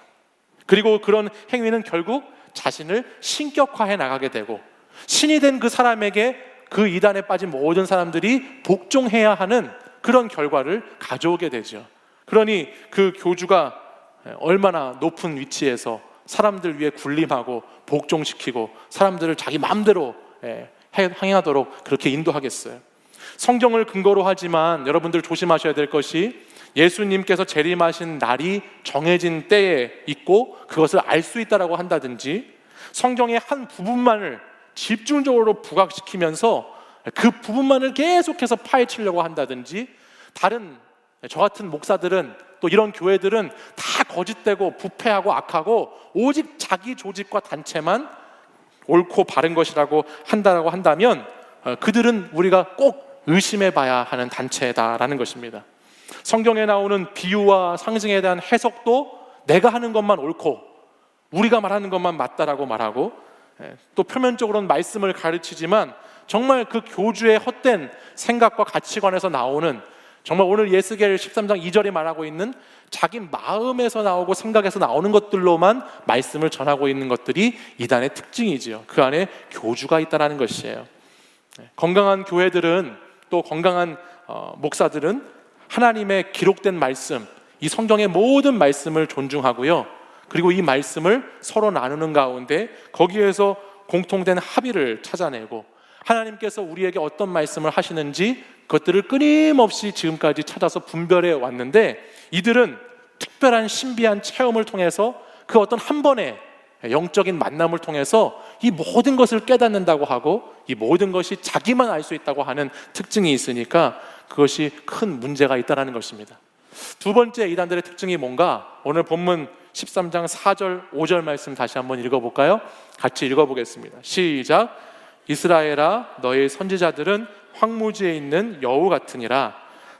그리고 그런 행위는 결국 자신을 신격화해 나가게 되고 신이 된 그 사람에게 그 이단에 빠진 모든 사람들이 복종해야 하는 그런 결과를 가져오게 되죠. 그러니 그 교주가 얼마나 높은 위치에서 사람들 위해 군림하고 복종시키고 사람들을 자기 마음대로 행하도록 그렇게 인도하겠어요. 성경을 근거로 하지만 여러분들 조심하셔야 될 것이 예수님께서 재림하신 날이 정해진 때에 있고 그것을 알 수 있다라고 한다든지 성경의 한 부분만을 집중적으로 부각시키면서 그 부분만을 계속해서 파헤치려고 한다든지 다른 저 같은 목사들은 또 이런 교회들은 다 거짓되고 부패하고 악하고 오직 자기 조직과 단체만 옳고 바른 것이라고 한다고 한다면 그들은 우리가 꼭 의심해 봐야 하는 단체다라는 것입니다. 성경에 나오는 비유와 상징에 대한 해석도 내가 하는 것만 옳고 우리가 말하는 것만 맞다라고 말하고 또 표면적으로는 말씀을 가르치지만 정말 그 교주의 헛된 생각과 가치관에서 나오는 정말 오늘 예스겔 13장 2절에 말하고 있는 자기 마음에서 나오고 생각에서 나오는 것들로만 말씀을 전하고 있는 것들이 이단의 특징이지요. 그 안에 교주가 있다는 것이에요. 건강한 교회들은 또 건강한 목사들은 하나님의 기록된 말씀, 이 성경의 모든 말씀을 존중하고요. 그리고 이 말씀을 서로 나누는 가운데 거기에서 공통된 합의를 찾아내고 하나님께서 우리에게 어떤 말씀을 하시는지 그것들을 끊임없이 지금까지 찾아서 분별해 왔는데 이들은 특별한 신비한 체험을 통해서 그 어떤 한 번의 영적인 만남을 통해서 이 모든 것을 깨닫는다고 하고 이 모든 것이 자기만 알 수 있다고 하는 특징이 있으니까 그것이 큰 문제가 있다는 것입니다. 두 번째 이단들의 특징이 뭔가 오늘 본문 13장 4절 5절 말씀 다시 한번 읽어볼까요? 같이 읽어보겠습니다. 시작. 이스라엘아 너희 선지자들은 황무지에 있는 여우 같으니라.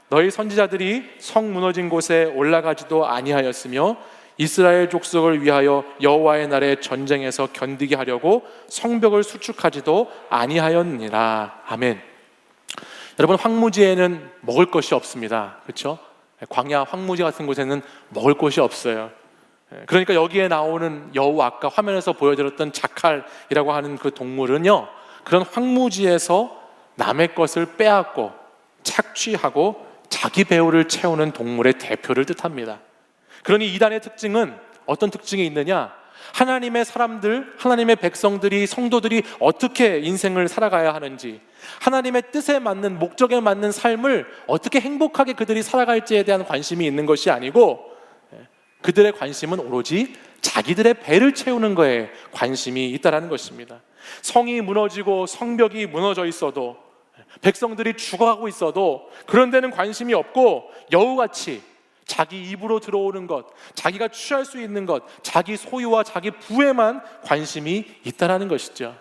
너희 선지자들이 성 무너진 곳에 올라가지도 아니하였으며 이스라엘 족속을 위하여 여호와의 날에 전쟁에서 견디게 하려고 성벽을 수축하지도 아니하였느니라. 아멘. 여러분 황무지에는 먹을 것이 없습니다. 그렇죠? 광야 황무지 같은 곳에는 먹을 것이 없어요. 그러니까 여기에 나오는 여우 아까 화면에서 보여드렸던 자칼이라고 하는 그 동물은요 그런 황무지에서 남의 것을 빼앗고 착취하고 자기 배후를 채우는 동물의 대표를 뜻합니다. 그러니 이단의 특징은 어떤 특징이 있느냐? 하나님의 사람들, 하나님의 백성들이, 성도들이 어떻게 인생을 살아가야 하는지, 하나님의 뜻에 맞는, 목적에 맞는 삶을 어떻게 행복하게 그들이 살아갈지에 대한 관심이 있는 것이 아니고 그들의 관심은 오로지 자기들의 배를 채우는 거에 관심이 있다는 것입니다. 성이 무너지고 성벽이 무너져 있어도 백성들이 죽어가고 있어도 그런 데는 관심이 없고 여우같이 자기 입으로 들어오는 것, 자기가 취할 수 있는 것, 자기 소유와 자기 부에만 관심이 있다는 것이죠.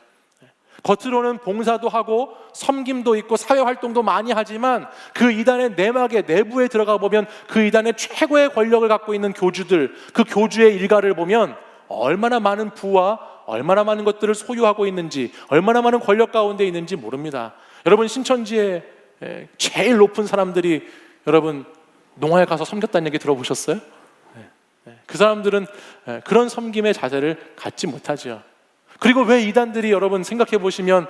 겉으로는 봉사도 하고 섬김도 있고 사회활동도 많이 하지만 그 이단의 내막에 내부에 들어가 보면 그 이단의 최고의 권력을 갖고 있는 교주들, 그 교주의 일가를 보면 얼마나 많은 부와 얼마나 많은 것들을 소유하고 있는지, 얼마나 많은 권력 가운데 있는지 모릅니다. 여러분 신천지에 제일 높은 사람들이 여러분 농화에 가서 섬겼다는 얘기 들어보셨어요? 그 사람들은 그런 섬김의 자세를 갖지 못하죠. 그리고 왜 이단들이 여러분 생각해 보시면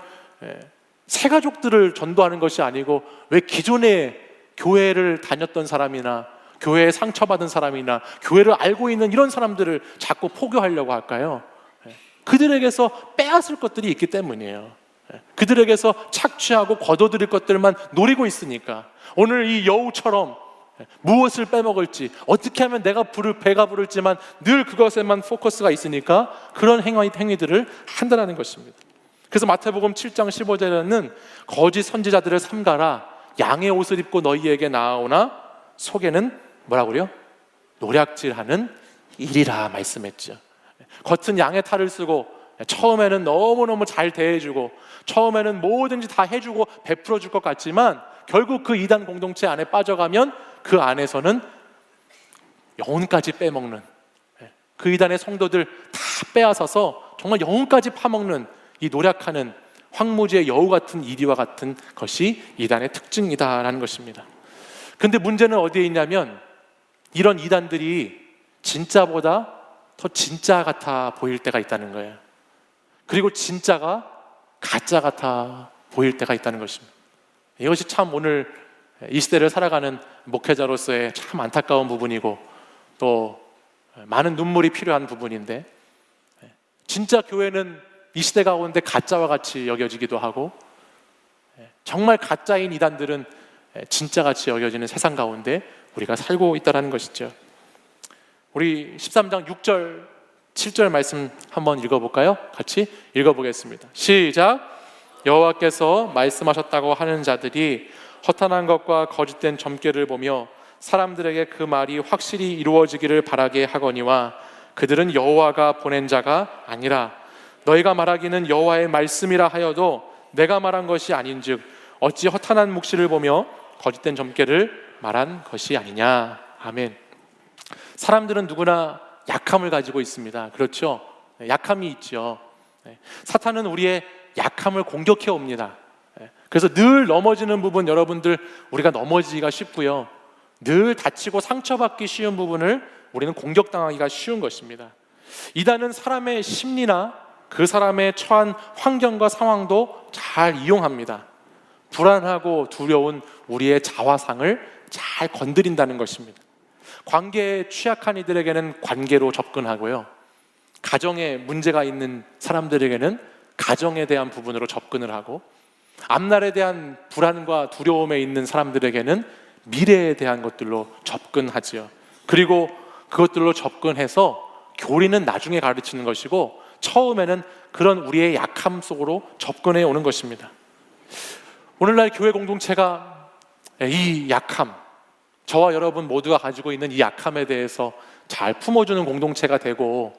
새 가족들을 전도하는 것이 아니고 왜 기존에 교회를 다녔던 사람이나 교회에 상처받은 사람이나 교회를 알고 있는 이런 사람들을 자꾸 포교하려고 할까요? 그들에게서 빼앗을 것들이 있기 때문이에요. 그들에게서 착취하고 거둬들일 것들만 노리고 있으니까 오늘 이 여우처럼 무엇을 빼먹을지 어떻게 하면 내가 배가 부를지만 늘 그것에만 포커스가 있으니까 그런 행위들을 한다는 것입니다. 그래서 마태복음 7장 15절에는 거짓 선지자들을 삼가라. 양의 옷을 입고 너희에게 나아오나 속에는 뭐라고요? 노략질하는 일이라 말씀했죠. 겉은 양의 탈을 쓰고 처음에는 너무너무 잘 대해주고 처음에는 뭐든지 다 해주고 베풀어줄 것 같지만 결국 그 이단 공동체 안에 빠져가면 그 안에서는 영혼까지 빼먹는, 그 이단의 성도들 다 빼앗아서 정말 영혼까지 파먹는 이 노력하는 황무지의 여우 같은 이리와 같은 것이 이단의 특징이다라는 것입니다. 근데 문제는 어디에 있냐면 이런 이단들이 진짜보다 더 진짜 같아 보일 때가 있다는 거예요. 그리고 진짜가 가짜 같아 보일 때가 있다는 것입니다. 이것이 참 오늘 이 시대를 살아가는 목회자로서의 참 안타까운 부분이고 또 많은 눈물이 필요한 부분인데, 진짜 교회는 이 시대 가운데 가짜와 같이 여겨지기도 하고 정말 가짜인 이단들은 진짜같이 여겨지는 세상 가운데 우리가 살고 있다는 것이죠. 우리 13장 6절 7절 말씀 한번 읽어볼까요? 같이 읽어보겠습니다. 시작. 여호와께서 말씀하셨다고 하는 자들이 허탄한 것과 거짓된 점괘를 보며 사람들에게 그 말이 확실히 이루어지기를 바라게 하거니와 그들은 여호와가 보낸 자가 아니라 너희가 말하기는 여호와의 말씀이라 하여도 내가 말한 것이 아닌즉 어찌 허탄한 묵시를 보며 거짓된 점괘를 말한 것이 아니냐. 아멘. 사람들은 누구나 약함을 가지고 있습니다. 그렇죠? 약함이 있죠. 사탄은 우리의 약함을 공격해 옵니다. 그래서 늘 넘어지는 부분, 여러분들 우리가 넘어지기가 쉽고요, 늘 다치고 상처받기 쉬운 부분을 우리는 공격당하기가 쉬운 것입니다. 이단은 사람의 심리나 그 사람의 처한 환경과 상황도 잘 이용합니다. 불안하고 두려운 우리의 자화상을 잘 건드린다는 것입니다. 관계에 취약한 이들에게는 관계로 접근하고요, 가정에 문제가 있는 사람들에게는 가정에 대한 부분으로 접근을 하고, 앞날에 대한 불안과 두려움에 있는 사람들에게는 미래에 대한 것들로 접근하지요. 그리고 그것들로 접근해서 교리는 나중에 가르치는 것이고 처음에는 그런 우리의 약함 속으로 접근해 오는 것입니다. 오늘날 교회 공동체가 이 약함, 저와 여러분 모두가 가지고 있는 이 약함에 대해서 잘 품어주는 공동체가 되고,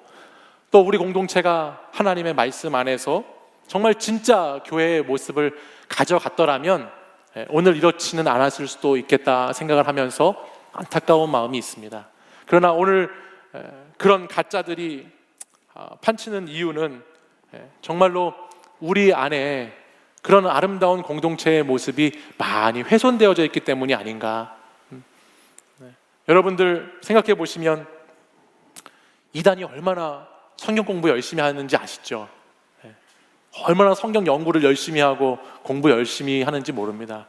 또 우리 공동체가 하나님의 말씀 안에서 정말 진짜 교회의 모습을 가져갔더라면 오늘 이렇지는 않았을 수도 있겠다 생각을 하면서 안타까운 마음이 있습니다. 그러나 오늘 그런 가짜들이 판치는 이유는 정말로 우리 안에 그런 아름다운 공동체의 모습이 많이 훼손되어져 있기 때문이 아닌가. 여러분들 생각해 보시면 이단이 얼마나 성경 공부 열심히 하는지 아시죠? 얼마나 성경 연구를 열심히 하고 공부 열심히 하는지 모릅니다.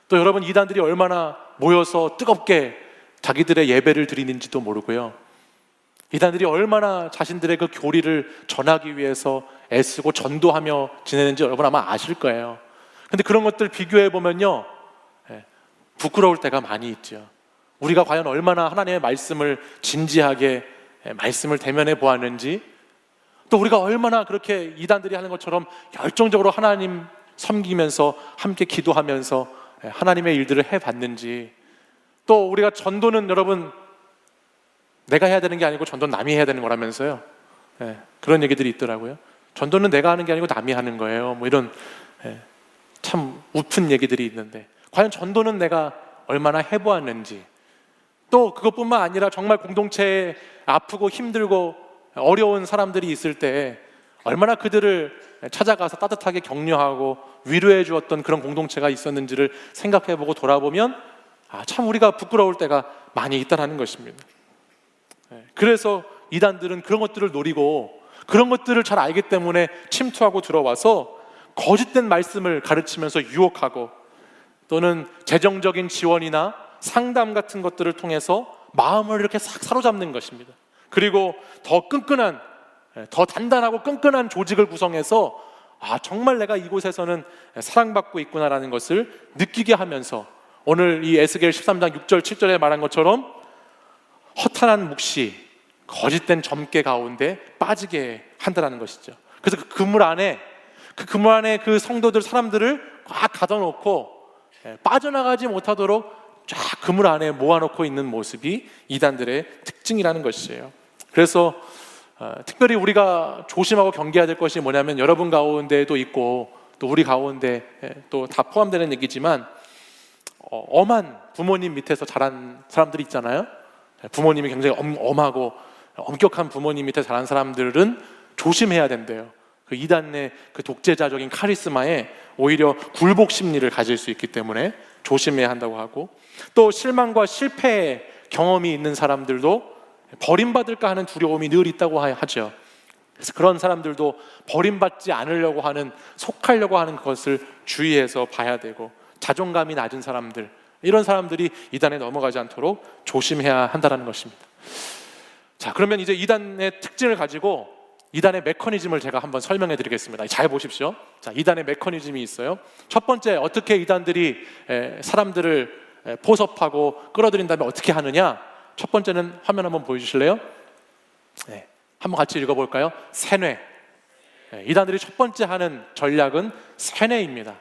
또 여러분, 이단들이 얼마나 모여서 뜨겁게 자기들의 예배를 드리는지도 모르고요, 이단들이 얼마나 자신들의 그 교리를 전하기 위해서 애쓰고 전도하며 지내는지 여러분 아마 아실 거예요. 근데 그런 것들 비교해 보면요, 부끄러울 때가 많이 있죠. 우리가 과연 얼마나 하나님의 말씀을 진지하게 말씀을 대면해 보았는지, 또 우리가 얼마나 그렇게 이단들이 하는 것처럼 열정적으로 하나님 섬기면서 함께 기도하면서 하나님의 일들을 해봤는지, 또 우리가 전도는 여러분 내가 해야 되는 게 아니고 전도는 남이 해야 되는 거라면서요. 그런 얘기들이 있더라고요. 전도는 내가 하는 게 아니고 남이 하는 거예요. 뭐 이런 참 우픈 얘기들이 있는데, 과연 전도는 내가 얼마나 해보았는지, 또 그것뿐만 아니라 정말 공동체에 아프고 힘들고 어려운 사람들이 있을 때 얼마나 그들을 찾아가서 따뜻하게 격려하고 위로해 주었던 그런 공동체가 있었는지를 생각해보고 돌아보면 참 우리가 부끄러울 때가 많이 있다는 것입니다. 그래서 이단들은 그런 것들을 노리고 그런 것들을 잘 알기 때문에 침투하고 들어와서 거짓된 말씀을 가르치면서 유혹하고, 또는 재정적인 지원이나 상담 같은 것들을 통해서 마음을 이렇게 싹 사로잡는 것입니다. 그리고 더 끈끈한, 더 단단하고 끈끈한 조직을 구성해서 정말 내가 이곳에서는 사랑받고 있구나라는 것을 느끼게 하면서 오늘 이 에스겔 13장 6절 7절에 말한 것처럼 허탄한 묵시, 거짓된 점괘 가운데 빠지게 한다는 것이죠. 그래서 그 그물 안에 그 성도들, 사람들을 꽉 가둬놓고 빠져나가지 못하도록 쫙 그물 안에 모아놓고 있는 모습이 이단들의 특징이라는 것이에요. 그래서 특별히 우리가 조심하고 경계해야 될 것이 뭐냐면, 여러분 가운데도 있고 또 우리 가운데 또 다 포함되는 얘기지만, 엄한 부모님 밑에서 자란 사람들이 있잖아요. 부모님이 굉장히 엄하고 엄격한 부모님 밑에 자란 사람들은 조심해야 된대요. 그 이단의 그 독재자적인 카리스마에 오히려 굴복 심리를 가질 수 있기 때문에 조심해야 한다고 하고, 또 실망과 실패의 경험이 있는 사람들도 버림받을까 하는 두려움이 늘 있다고 하죠. 그래서 그런 사람들도 버림받지 않으려고 하는, 속하려고 하는 것을 주의해서 봐야 되고, 자존감이 낮은 사람들, 이런 사람들이 이단에 넘어가지 않도록 조심해야 한다는 것입니다. 자, 그러면 이제 이단의 특징을 가지고 이단의 메커니즘을 제가 한번 설명해 드리겠습니다. 잘 보십시오. 자, 이단의 메커니즘이 있어요. 첫 번째, 어떻게 이단들이 사람들을 포섭하고 끌어들인 다음에 어떻게 하느냐. 첫 번째는 화면 한번 보여주실래요? 네, 한번 같이 읽어볼까요? 세뇌. 이단들이 첫 번째 하는 전략은 세뇌입니다.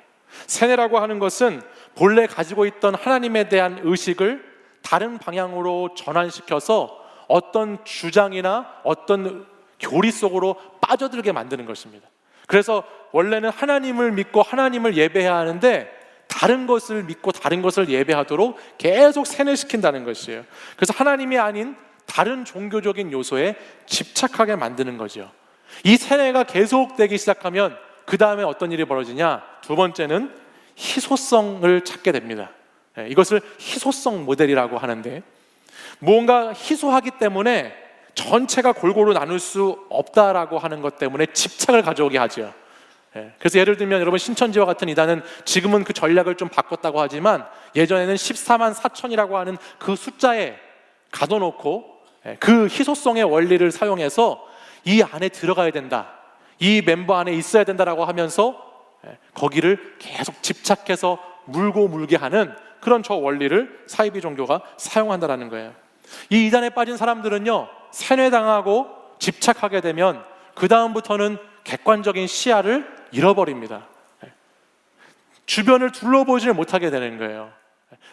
세뇌라고 하는 것은 본래 가지고 있던 하나님에 대한 의식을 다른 방향으로 전환시켜서 어떤 주장이나 어떤 교리 속으로 빠져들게 만드는 것입니다. 그래서 원래는 하나님을 믿고 하나님을 예배해야 하는데 다른 것을 믿고 다른 것을 예배하도록 계속 세뇌시킨다는 것이에요. 그래서 하나님이 아닌 다른 종교적인 요소에 집착하게 만드는 거죠. 이 세뇌가 계속되기 시작하면 그 다음에 어떤 일이 벌어지냐? 두 번째는 희소성을 찾게 됩니다. 이것을 희소성 모델이라고 하는데, 무언가 희소하기 때문에 전체가 골고루 나눌 수 없다라고 하는 것 때문에 집착을 가져오게 하죠. 그래서 예를 들면 여러분, 신천지와 같은 이단은 지금은 그 전략을 좀 바꿨다고 하지만 예전에는 14만 4천이라고 하는 그 숫자에 가둬놓고 그 희소성의 원리를 사용해서 이 안에 들어가야 된다, 이 멤버 안에 있어야 된다라고 하면서 거기를 계속 집착해서 물고 물게 하는 그런 저 원리를 사이비 종교가 사용한다라는 거예요. 이 이단에 빠진 사람들은요, 세뇌당하고 집착하게 되면 그 다음부터는 객관적인 시야를 잃어버립니다. 주변을 둘러보지를 못하게 되는 거예요.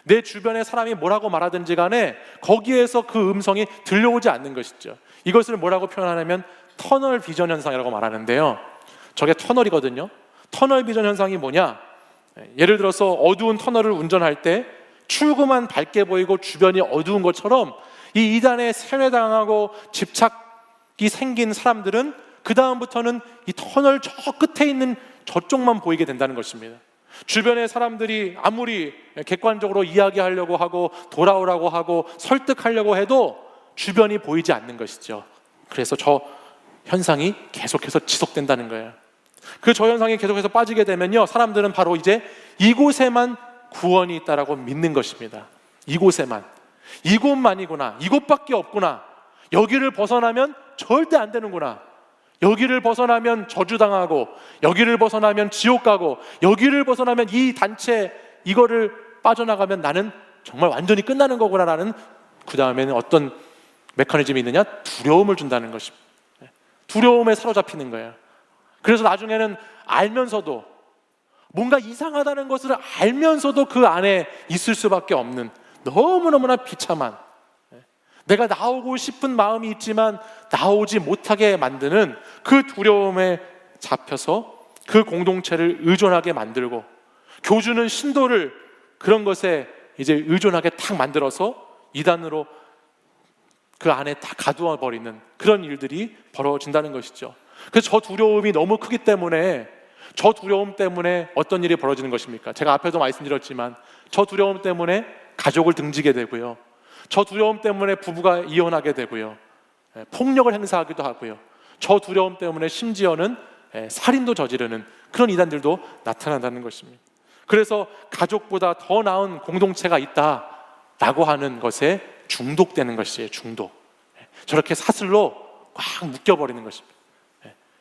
내 주변에 사람이 뭐라고 말하든지 간에 거기에서 그 음성이 들려오지 않는 것이죠. 이것을 뭐라고 표현하냐면 터널 비전 현상이라고 말하는데요, 저게 터널이거든요. 터널 비전 현상이 뭐냐? 예를 들어서 어두운 터널을 운전할 때 출구만 밝게 보이고 주변이 어두운 것처럼 이 이단에 세뇌당하고 집착이 생긴 사람들은 그 다음부터는 이 터널 저 끝에 있는 저쪽만 보이게 된다는 것입니다. 주변의 사람들이 아무리 객관적으로 이야기하려고 하고 돌아오라고 하고 설득하려고 해도 주변이 보이지 않는 것이죠. 그래서 저 현상이 계속해서 지속된다는 거예요. 그 저 현상이 계속해서 빠지게 되면요, 사람들은 바로 이제 이곳에만 구원이 있다라고 믿는 것입니다. 이곳에만, 이곳만이구나, 이곳밖에 없구나, 여기를 벗어나면 절대 안 되는구나, 여기를 벗어나면 저주당하고, 여기를 벗어나면 지옥 가고, 여기를 벗어나면 이 단체 이거를 빠져나가면 나는 정말 완전히 끝나는 거구나라는, 그 다음에는 어떤 메커니즘이 있느냐? 두려움을 준다는 것입니다. 두려움에 사로잡히는 거예요. 그래서 나중에는 알면서도, 뭔가 이상하다는 것을 알면서도 그 안에 있을 수밖에 없는, 너무너무나 비참한, 내가 나오고 싶은 마음이 있지만 나오지 못하게 만드는 그 두려움에 잡혀서 그 공동체를 의존하게 만들고, 교주는 신도를 그런 것에 이제 의존하게 탁 만들어서 이단으로 그 안에 다 가두어 버리는 그런 일들이 벌어진다는 것이죠. 그래서 저 두려움이 너무 크기 때문에, 저 두려움 때문에 어떤 일이 벌어지는 것입니까? 제가 앞에도 말씀드렸지만 저 두려움 때문에 가족을 등지게 되고요, 저 두려움 때문에 부부가 이혼하게 되고요, 폭력을 행사하기도 하고요, 저 두려움 때문에 심지어는 살인도 저지르는 그런 이단들도 나타난다는 것입니다. 그래서 가족보다 더 나은 공동체가 있다라고 하는 것에 중독되는 것이에요. 중독. 저렇게 사슬로 꽉 묶여버리는 것입니다.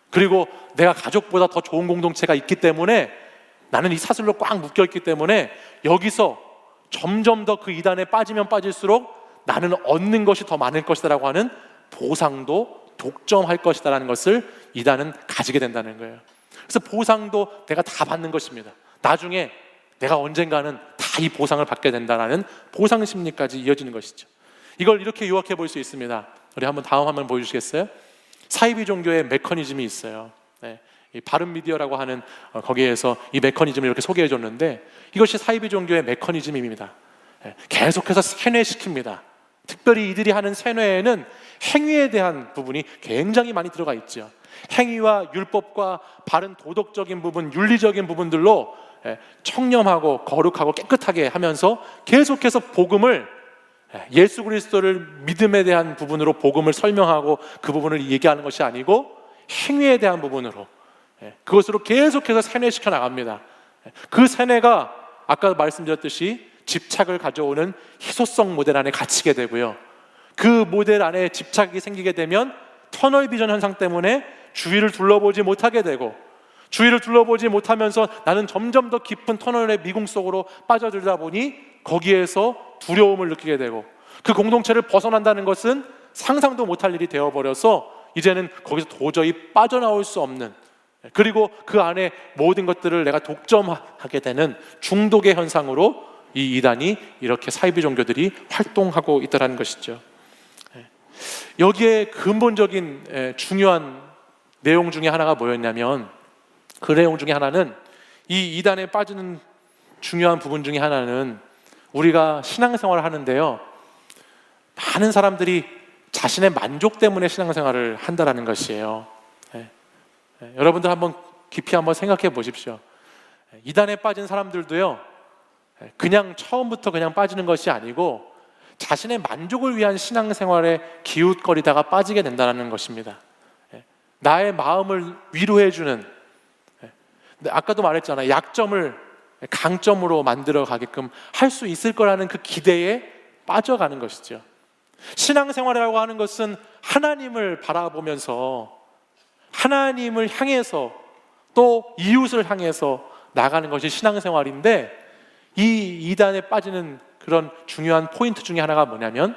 그리고 내가 가족보다 더 좋은 공동체가 있기 때문에, 나는 이 사슬로 꽉 묶여있기 때문에 여기서 점점 더 그 이단에 빠지면 빠질수록 나는 얻는 것이 더 많을 것이다 라고 하는 보상도 독점할 것이다 라는 것을 이단은 가지게 된다는 거예요. 그래서 보상도 내가 다 받는 것입니다. 나중에 내가 언젠가는 다 이 보상을 받게 된다라는 보상 심리까지 이어지는 것이죠. 이걸 이렇게 요약해 볼 수 있습니다. 우리 한번 다음 화면 보여주시겠어요? 사이비 종교의 메커니즘이 있어요. 이 바른 미디어라고 하는 거기에서 이 메커니즘을 이렇게 소개해 줬는데, 이것이 사이비 종교의 메커니즘입니다. 계속해서 세뇌시킵니다. 특별히 이들이 하는 세뇌에는 행위에 대한 부분이 굉장히 많이 들어가 있죠. 행위와 율법과 바른 도덕적인 부분, 윤리적인 부분들로 청렴하고 거룩하고 깨끗하게 하면서 계속해서 복음을, 예수 그리스도를 믿음에 대한 부분으로 복음을 설명하고 그 부분을 얘기하는 것이 아니고 행위에 대한 부분으로 그것으로 계속해서 세뇌시켜 나갑니다. 그 세뇌가 아까 말씀드렸듯이 집착을 가져오는 희소성 모델 안에 갇히게 되고요, 그 모델 안에 집착이 생기게 되면 터널 비전 현상 때문에 주위를 둘러보지 못하게 되고, 주위를 둘러보지 못하면서 나는 점점 더 깊은 터널의 미궁 속으로 빠져들다 보니 거기에서 두려움을 느끼게 되고, 그 공동체를 벗어난다는 것은 상상도 못할 일이 되어버려서 이제는 거기서 도저히 빠져나올 수 없는, 그리고 그 안에 모든 것들을 내가 독점하게 되는 중독의 현상으로 이 이단이 이렇게 사이비 종교들이 활동하고 있다는 것이죠. 여기에 근본적인 중요한 내용 중에 하나가 뭐였냐면, 그 내용 중에 하나는, 이 이단에 빠지는 중요한 부분 중에 하나는 우리가 신앙생활을 하는데요, 많은 사람들이 자신의 만족 때문에 신앙생활을 한다는 것이에요. 여러분들 한번 깊이 한번 생각해 보십시오. 이단에 빠진 사람들도요, 그냥 처음부터 그냥 빠지는 것이 아니고 자신의 만족을 위한 신앙생활에 기웃거리다가 빠지게 된다는 것입니다. 나의 마음을 위로해주는, 아까도 말했잖아요, 약점을 강점으로 만들어 가게끔 할 수 있을 거라는 그 기대에 빠져가는 것이죠. 신앙생활이라고 하는 것은 하나님을 바라보면서, 하나님을 향해서, 또 이웃을 향해서 나가는 것이 신앙생활인데, 이 이단에 빠지는 그런 중요한 포인트 중에 하나가 뭐냐면,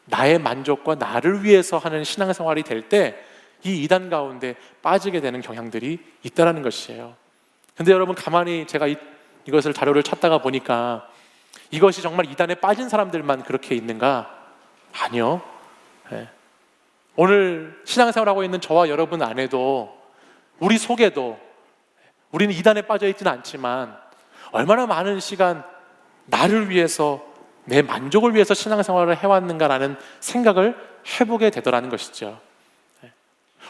나의 만족과 나를 위해서 하는 신앙생활이 될 때 이 이단 가운데 빠지게 되는 경향들이 있다는 것이에요. 근데 여러분, 가만히 제가 이것을 자료를 찾다가 보니까 이것이 정말 이단에 빠진 사람들만 그렇게 있는가? 아니요. 오늘 신앙생활하고 있는 저와 여러분 안에도, 우리 속에도, 우리는 이단에 빠져 있지는 않지만 얼마나 많은 시간 나를 위해서, 내 만족을 위해서 신앙생활을 해왔는가라는 생각을 해보게 되더라는 것이죠.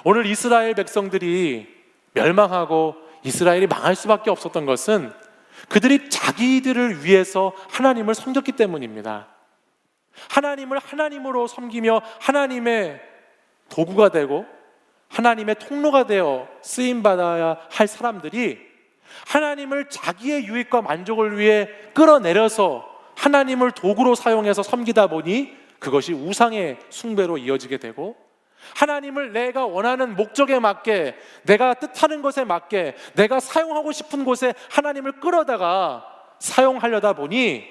오늘 이스라엘 백성들이 멸망하고 이스라엘이 망할 수밖에 없었던 것은 그들이 자기들을 위해서 하나님을 섬겼기 때문입니다. 하나님을 하나님으로 섬기며 하나님의 도구가 되고 하나님의 통로가 되어 쓰임받아야 할 사람들이 하나님을 자기의 유익과 만족을 위해 끌어내려서 하나님을 도구로 사용해서 섬기다 보니 그것이 우상의 숭배로 이어지게 되고, 하나님을 내가 원하는 목적에 맞게, 내가 뜻하는 것에 맞게, 내가 사용하고 싶은 곳에 하나님을 끌어다가 사용하려다 보니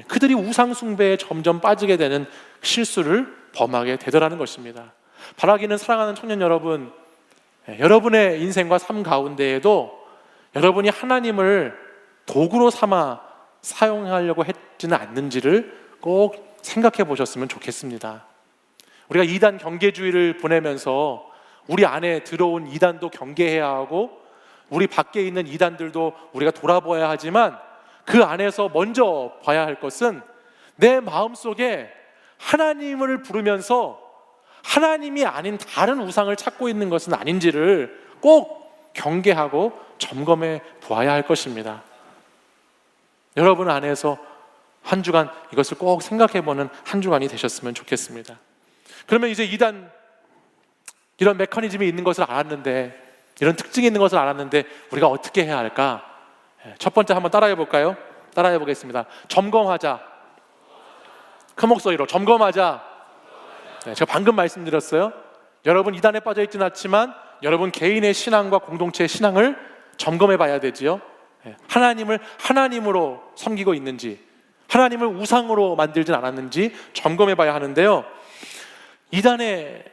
그들이 우상 숭배에 점점 빠지게 되는 실수를 범하게 되더라는 것입니다. 바라기는 사랑하는 청년 여러분, 여러분의 인생과 삶 가운데에도 여러분이 하나님을 도구로 삼아 사용하려고 했지는 않는지를 꼭 생각해 보셨으면 좋겠습니다. 우리가 이단 경계주의를 보내면서 우리 안에 들어온 이단도 경계해야 하고, 우리 밖에 있는 이단들도 우리가 돌아봐야 하지만, 그 안에서 먼저 봐야 할 것은 내 마음속에 하나님을 부르면서 하나님이 아닌 다른 우상을 찾고 있는 것은 아닌지를 꼭 경계하고 점검해 보아야 할 것입니다. 여러분 안에서 한 주간 이것을 꼭 생각해 보는 한 주간이 되셨으면 좋겠습니다. 그러면 이제 이단, 이런 메커니즘이 있는 것을 알았는데, 이런 특징이 있는 것을 알았는데 우리가 어떻게 해야 할까? 첫 번째 한번 따라해 볼까요? 따라해 보겠습니다. 점검하자. 큰 목소리로 점검하자. 제가 방금 말씀드렸어요. 여러분 이단에 빠져 있지는 않지만 여러분 개인의 신앙과 공동체의 신앙을 점검해 봐야 되지요. 하나님을 하나님으로 섬기고 있는지, 하나님을 우상으로 만들진 않았는지 점검해 봐야 하는데요, 이단의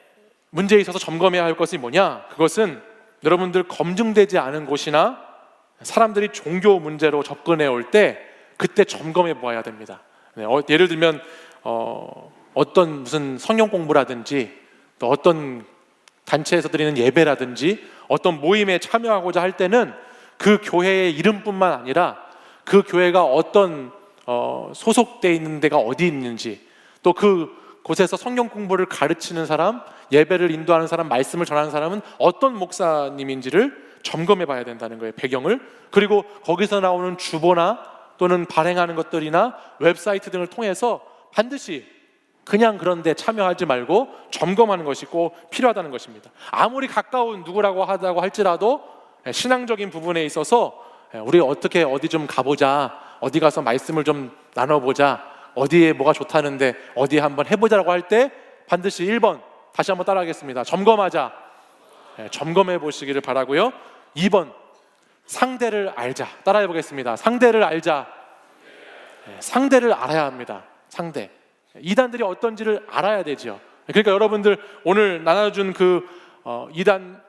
문제에 있어서 점검해야 할 것이 뭐냐? 그것은 여러분들 검증되지 않은 곳이나 사람들이 종교 문제로 접근해 올 때 그때 점검해 보아야 됩니다. 예를 들면 어떤 무슨 성경 공부라든지, 또 어떤 단체에서 드리는 예배라든지, 어떤 모임에 참여하고자 할 때는 그 교회의 이름뿐만 아니라 그 교회가 어떤 소속되어 있는 데가 어디 있는지, 또 그 곳에서 성경 공부를 가르치는 사람, 예배를 인도하는 사람, 말씀을 전하는 사람은 어떤 목사님인지를 점검해 봐야 된다는 거예요. 배경을. 그리고 거기서 나오는 주보나 또는 발행하는 것들이나 웹사이트 등을 통해서 반드시 그냥 그런데 참여하지 말고 점검하는 것이 꼭 필요하다는 것입니다. 아무리 가까운 누구라고 하다고 할지라도 신앙적인 부분에 있어서 우리 어떻게 어디 좀 가보자, 어디 가서 말씀을 좀 나눠보자, 어디에 뭐가 좋다는데 어디에 한번 해보자라고 할 때 반드시 1번, 다시 한번 따라하겠습니다. 점검하자. 점검해 보시기를 바라고요. 2번, 상대를 알자. 따라해 보겠습니다. 상대를 알자. 상대를 알아야 합니다. 상대. 이단들이 어떤지를 알아야 되죠. 그러니까 여러분들 오늘 나눠준 그 이단,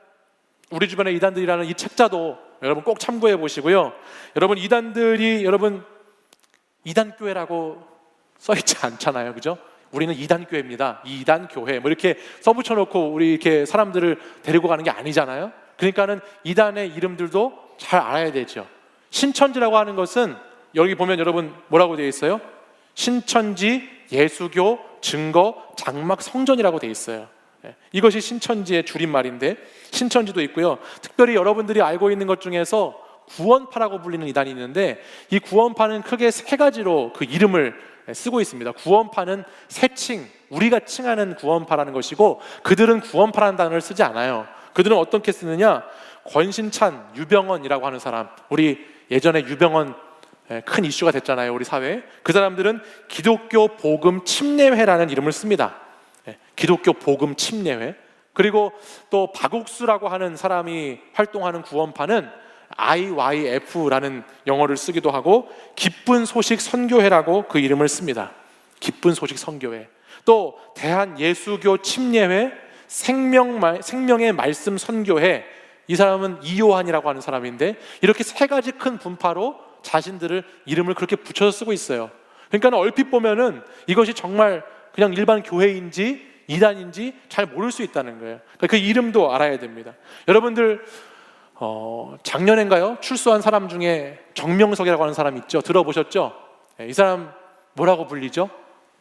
우리 주변의 이단들이라는 이 책자도 여러분 꼭 참고해 보시고요. 여러분 이단들이 여러분 이단교회라고 써있지 않잖아요, 그죠? 우리는 이단교회입니다. 이단교회 뭐 이렇게 써붙여놓고 우리 이렇게 사람들을 데리고 가는 게 아니잖아요. 그러니까는 이단의 이름들도 잘 알아야 되죠. 신천지라고 하는 것은 여기 보면 여러분 뭐라고 되어 있어요? 신천지 예수교 증거 장막 성전이라고 되어 있어요. 이것이 신천지의 줄임말인데 신천지도 있고요. 특별히 여러분들이 알고 있는 것 중에서 구원파라고 불리는 이단이 있는데 이 구원파는 크게 세 가지로 그 이름을 쓰고 있습니다. 구원파는 세칭, 우리가 칭하는 구원파라는 것이고 그들은 구원파라는 단어를 쓰지 않아요. 그들은 어떻게 쓰느냐? 권신찬, 유병헌이라고 하는 사람, 우리 예전에 유병헌 큰 이슈가 됐잖아요, 우리 사회에. 그 사람들은 기독교 복음 침례회라는 이름을 씁니다. 기독교 복음 침례회. 그리고 또 박옥수라고 하는 사람이 활동하는 구원파는 IYF라는 영어를 쓰기도 하고 기쁜 소식 선교회라고 그 이름을 씁니다. 기쁜 소식 선교회. 또 대한예수교 침례회, 생명의 말씀 선교회, 이 사람은 이요한이라고 하는 사람인데 이렇게 세 가지 큰 분파로 자신들을 이름을 그렇게 붙여서 쓰고 있어요. 그러니까 얼핏 보면은 이것이 정말 그냥 일반 교회인지 이단인지 잘 모를 수 있다는 거예요. 그러니까 그 이름도 알아야 됩니다. 여러분들 작년인가요? 출소한 사람 중에 정명석이라고 하는 사람 있죠? 들어보셨죠? 이 사람 뭐라고 불리죠?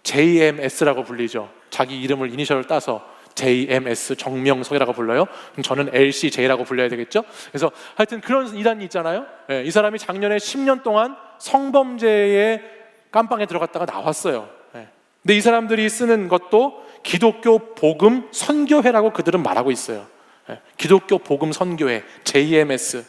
JMS라고 불리죠. 자기 이름을 이니셜을 따서 JMS 정명석이라고 불러요. 그럼 저는 LCJ라고 불러야 되겠죠? 그래서 하여튼 그런 이단이 있잖아요. 이 사람이 작년에 10년 동안 성범죄의 깜빵에 들어갔다가 나왔어요. 근데 이 사람들이 쓰는 것도 기독교 복음 선교회라고 그들은 말하고 있어요. 기독교 복음 선교회 JMS.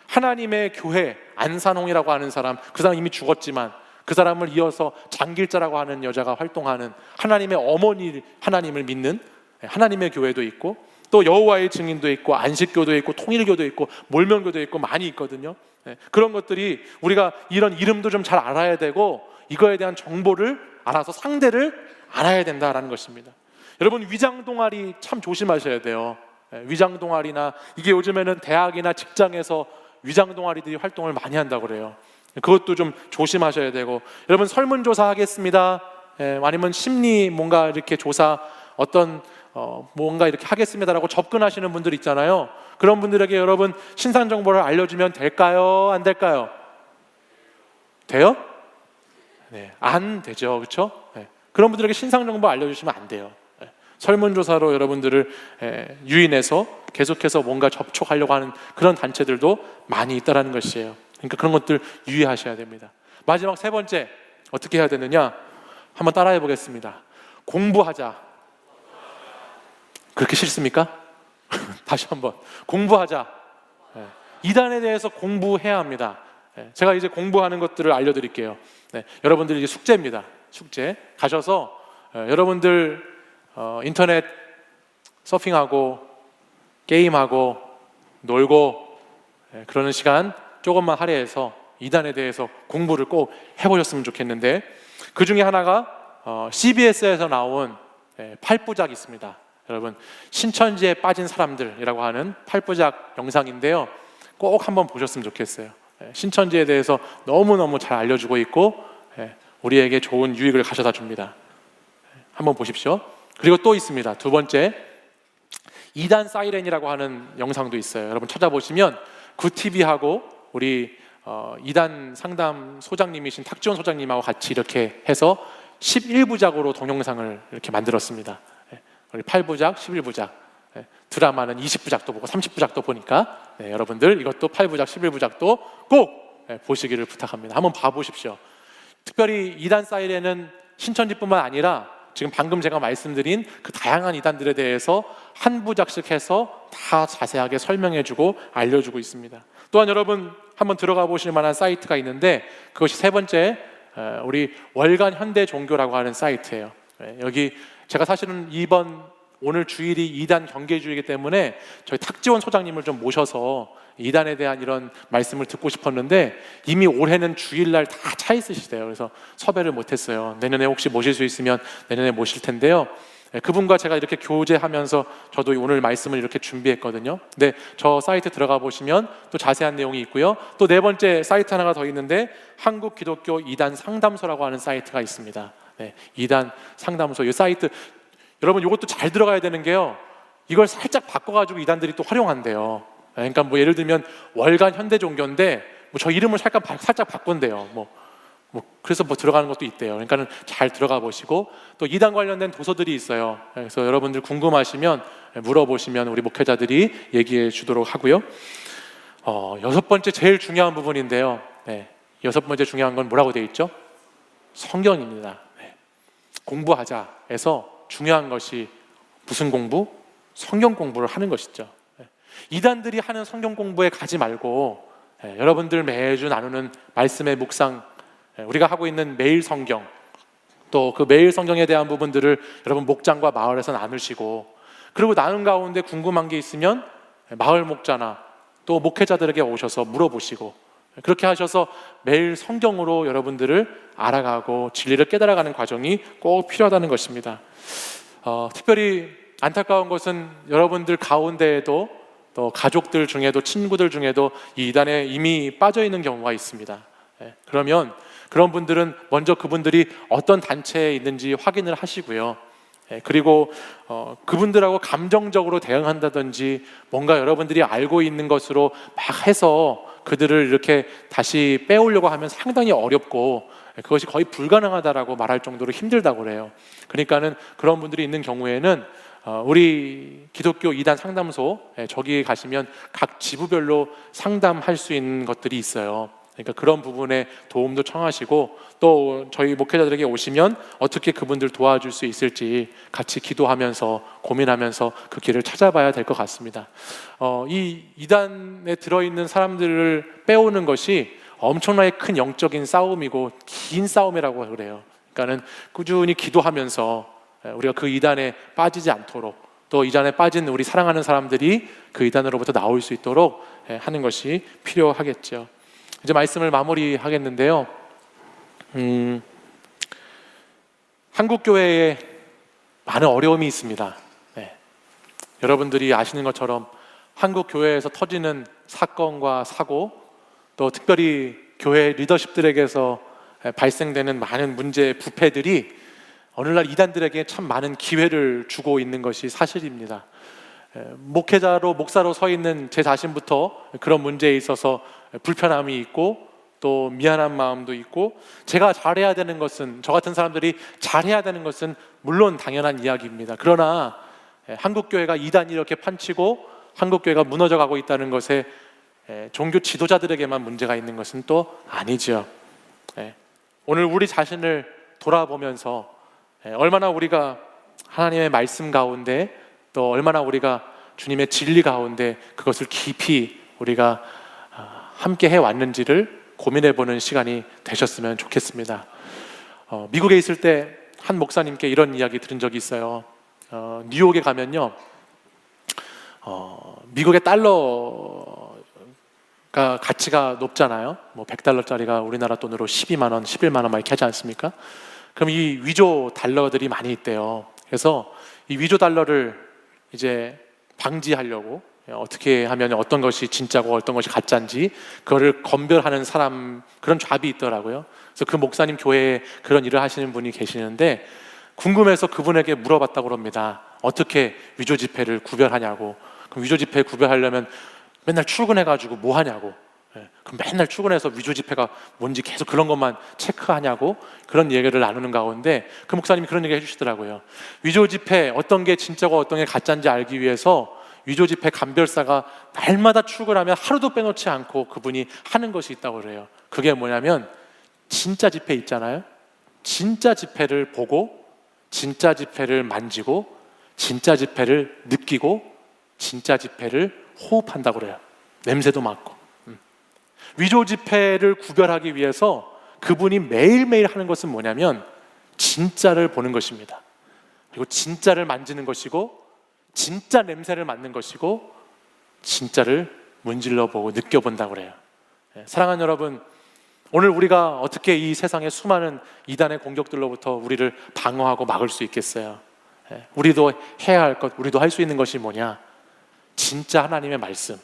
하나님의 교회 안산홍이라고 하는 사람, 그 사람 이미 죽었지만 그 사람을 이어서 장길자라고 하는 여자가 활동하는 하나님의 어머니, 하나님을 믿는 하나님의 교회도 있고 또 여호와의 증인도 있고 안식교도 있고 통일교도 있고 몰면교도 있고 많이 있거든요. 그런 것들이 우리가 이런 이름도 좀 잘 알아야 되고 이거에 대한 정보를 알아서 상대를 알아야 된다라는 것입니다. 여러분 위장 동아리 참 조심하셔야 돼요. 위장 동아리나 이게 요즘에는 대학이나 직장에서 위장 동아리들이 활동을 많이 한다고 그래요. 그것도 좀 조심하셔야 되고 여러분 설문조사 하겠습니다. 아니면 심리 뭔가 이렇게 조사 어떤 뭔가 이렇게 하겠습니다라고 접근하시는 분들 있잖아요. 그런 분들에게 여러분 신상 정보를 알려주면 될까요? 안 될까요? 돼요? 네, 안 되죠, 그렇죠? 그런 분들에게 신상 정보 알려주시면 안 돼요. 설문조사로 여러분들을 유인해서 계속해서 뭔가 접촉하려고 하는 그런 단체들도 많이 있다는 것이에요. 그러니까 그런 것들 유의하셔야 됩니다. 마지막 세 번째 어떻게 해야 되느냐? 한번 따라해 보겠습니다. 공부하자. 그렇게 싫습니까? 다시 한번 공부하자. 이단에 대해서 공부해야 합니다. 제가 이제 공부하는 것들을 알려드릴게요. 여러분들 이제 숙제입니다. 숙제 가셔서 여러분들 인터넷 서핑하고 게임하고 놀고 그러는 시간 조금만 할애해서 이단에 대해서 공부를 꼭 해보셨으면 좋겠는데 그 중에 하나가 CBS에서 나온 8부작이 있습니다. 여러분 신천지에 빠진 사람들이라고 하는 8부작 영상인데요. 꼭 한번 보셨으면 좋겠어요. 신천지에 대해서 너무너무 잘 알려주고 있고 우리에게 좋은 유익을 가져다 줍니다. 한번 보십시오. 그리고 또 있습니다. 두 번째 이단 사이렌이라고 하는 영상도 있어요. 여러분 찾아보시면 굿TV하고 우리 이단 상담 소장님이신 탁지원 소장님하고 같이 이렇게 해서 11부작으로 동영상을 이렇게 만들었습니다. 우리 8부작, 11부작, 드라마는 20부작도 보고 30부작도 보니까 여러분들 이것도 8부작, 11부작도 꼭 보시기를 부탁합니다. 한번 봐보십시오. 특별히 이단 사이렌은 신천지뿐만 아니라 지금 방금 제가 말씀드린 그 다양한 이단들에 대해서 한 부작씩 해서 다 자세하게 설명해주고 알려주고 있습니다. 또한 여러분 한번 들어가 보실 만한 사이트가 있는데 그것이 세 번째 우리 월간 현대 종교라고 하는 사이트예요. 여기 제가 사실은 오늘 주일이 이단 경계주의이기 때문에 저희 탁지원 소장님을 좀 모셔서 이단에 대한 이런 말씀을 듣고 싶었는데 이미 올해는 주일날 다 차 있으시대요. 그래서 섭외를 못했어요. 내년에 혹시 모실 수 있으면 내년에 모실 텐데요. 그분과 제가 이렇게 교제하면서 저도 오늘 말씀을 이렇게 준비했거든요. 근데 저 사이트 들어가 보시면 또 자세한 내용이 있고요. 또 네 번째 사이트 하나가 더 있는데 한국 기독교 이단 상담소라고 하는 사이트가 있습니다. 이단 상담소 이 사이트 여러분 이것도 잘 들어가야 되는 게요. 이걸 살짝 바꿔가지고 이단들이 또 활용한대요. 그러니까 뭐 예를 들면 월간 현대 종교인데 뭐 저 이름을 살짝 바꾼대요. 그래서 들어가는 것도 있대요. 그러니까는 잘 들어가 보시고 또 이단 관련된 도서들이 있어요. 그래서 여러분들 궁금하시면 물어보시면 우리 목회자들이 얘기해 주도록 하고요. 여섯 번째 제일 중요한 부분인데요. 여섯 번째 중요한 건 뭐라고 되어 있죠? 성경입니다. 공부하자 해서 중요한 것이 무슨 공부? 성경 공부를 하는 것이죠. 이단들이 하는 성경 공부에 가지 말고 여러분들 매주 나누는 말씀의 묵상, 우리가 하고 있는 매일 성경, 또 그 매일 성경에 대한 부분들을 여러분 목장과 마을에서 나누시고, 그리고 나눈 가운데 궁금한 게 있으면 마을 목자나 또 목회자들에게 오셔서 물어보시고, 그렇게 하셔서 매일 성경으로 여러분들을 알아가고 진리를 깨달아가는 과정이 꼭 필요하다는 것입니다. 특별히 안타까운 것은 여러분들 가운데에도 또 가족들 중에도 친구들 중에도 이 이단에 이미 빠져 있는 경우가 있습니다. 그러면 그런 분들은 먼저 그분들이 어떤 단체에 있는지 확인을 하시고요. 그리고 그분들하고 감정적으로 대응한다든지 뭔가 여러분들이 알고 있는 것으로 막 해서 그들을 이렇게 다시 빼오려고 하면 상당히 어렵고 그것이 거의 불가능하다라고 말할 정도로 힘들다고 그래요. 그러니까는 그런 분들이 있는 경우에는 우리 기독교 이단 상담소 저기 가시면 각 지부별로 상담할 수 있는 것들이 있어요. 그러니까 그런 부분에 도움도 청하시고 또 저희 목회자들에게 오시면 어떻게 그분들 도와줄 수 있을지 같이 기도하면서 고민하면서 그 길을 찾아봐야 될 것 같습니다. 이 이단에 들어있는 사람들을 빼오는 것이 엄청나게 큰 영적인 싸움이고 긴 싸움이라고 그래요. 그러니까는 꾸준히 기도하면서 우리가 그 이단에 빠지지 않도록 또 이단에 빠진 우리 사랑하는 사람들이 그 이단으로부터 나올 수 있도록 하는 것이 필요하겠죠. 이제 말씀을 마무리하겠는데요. 한국 교회에 많은 어려움이 있습니다. 여러분들이 아시는 것처럼 한국 교회에서 터지는 사건과 사고, 또 특별히 교회 리더십들에게서 발생되는 많은 문제, 부패들이 오늘날 이단들에게 참 많은 기회를 주고 있는 것이 사실입니다. 목회자로 목사로 서 있는 제 자신부터 그런 문제에 있어서 불편함이 있고 또 미안한 마음도 있고, 제가 잘해야 되는 것은, 저 같은 사람들이 잘해야 되는 것은 물론 당연한 이야기입니다. 그러나 한국교회가 이단이 이렇게 판치고 한국교회가 무너져가고 있다는 것에 종교 지도자들에게만 문제가 있는 것은 또 아니죠. 오늘 우리 자신을 돌아보면서 얼마나 우리가 하나님의 말씀 가운데 또 얼마나 우리가 주님의 진리 가운데 그것을 깊이 우리가 함께 해왔는지를 고민해보는 시간이 되셨으면 좋겠습니다. 미국에 있을 때 한 목사님께 이런 이야기 들은 적이 있어요. 뉴욕에 가면요, 미국의 달러가 가치가 높잖아요. 뭐 100달러짜리가 우리나라 돈으로 12만 원, 11만 원 막 이렇게 하지 않습니까? 그럼 이 위조 달러들이 많이 있대요. 그래서 이 위조 달러를 이제 방지하려고 어떻게 하면 어떤 것이 진짜고 어떤 것이 가짜인지 그거를 검별하는 사람, 그런 잡이 있더라고요. 그래서 그 목사님 교회에 그런 일을 하시는 분이 계시는데 궁금해서 그분에게 물어봤다고 합니다. 어떻게 위조 지폐를 구별하냐고. 그럼 위조 지폐 구별하려면 맨날 출근해가지고 뭐 하냐고. 그럼 맨날 출근해서 위조 지폐가 뭔지 계속 그런 것만 체크하냐고 그런 얘기를 나누는 가운데 그 목사님이 그런 얘기 해주시더라고요. 위조 지폐 어떤 게 진짜고 어떤 게 가짜인지 알기 위해서 위조 지폐 감별사가 날마다 출근하면 하루도 빼놓지 않고 그분이 하는 것이 있다고 그래요. 그게 뭐냐면 진짜 지폐 있잖아요. 진짜 지폐를 보고 진짜 지폐를 만지고 진짜 지폐를 느끼고 진짜 지폐를 호흡한다고 그래요. 냄새도 맡고. 위조 지폐를 구별하기 위해서 그분이 매일매일 하는 것은 뭐냐면 진짜를 보는 것입니다. 그리고 진짜를 만지는 것이고 진짜 냄새를 맡는 것이고 진짜를 문질러 보고 느껴본다고 그래요. 사랑하는 여러분, 오늘 우리가 어떻게 이 세상의 수많은 이단의 공격들로부터 우리를 방어하고 막을 수 있겠어요? 우리도 해야 할 것, 우리도 할 수 있는 것이 뭐냐? 진짜 하나님의 말씀,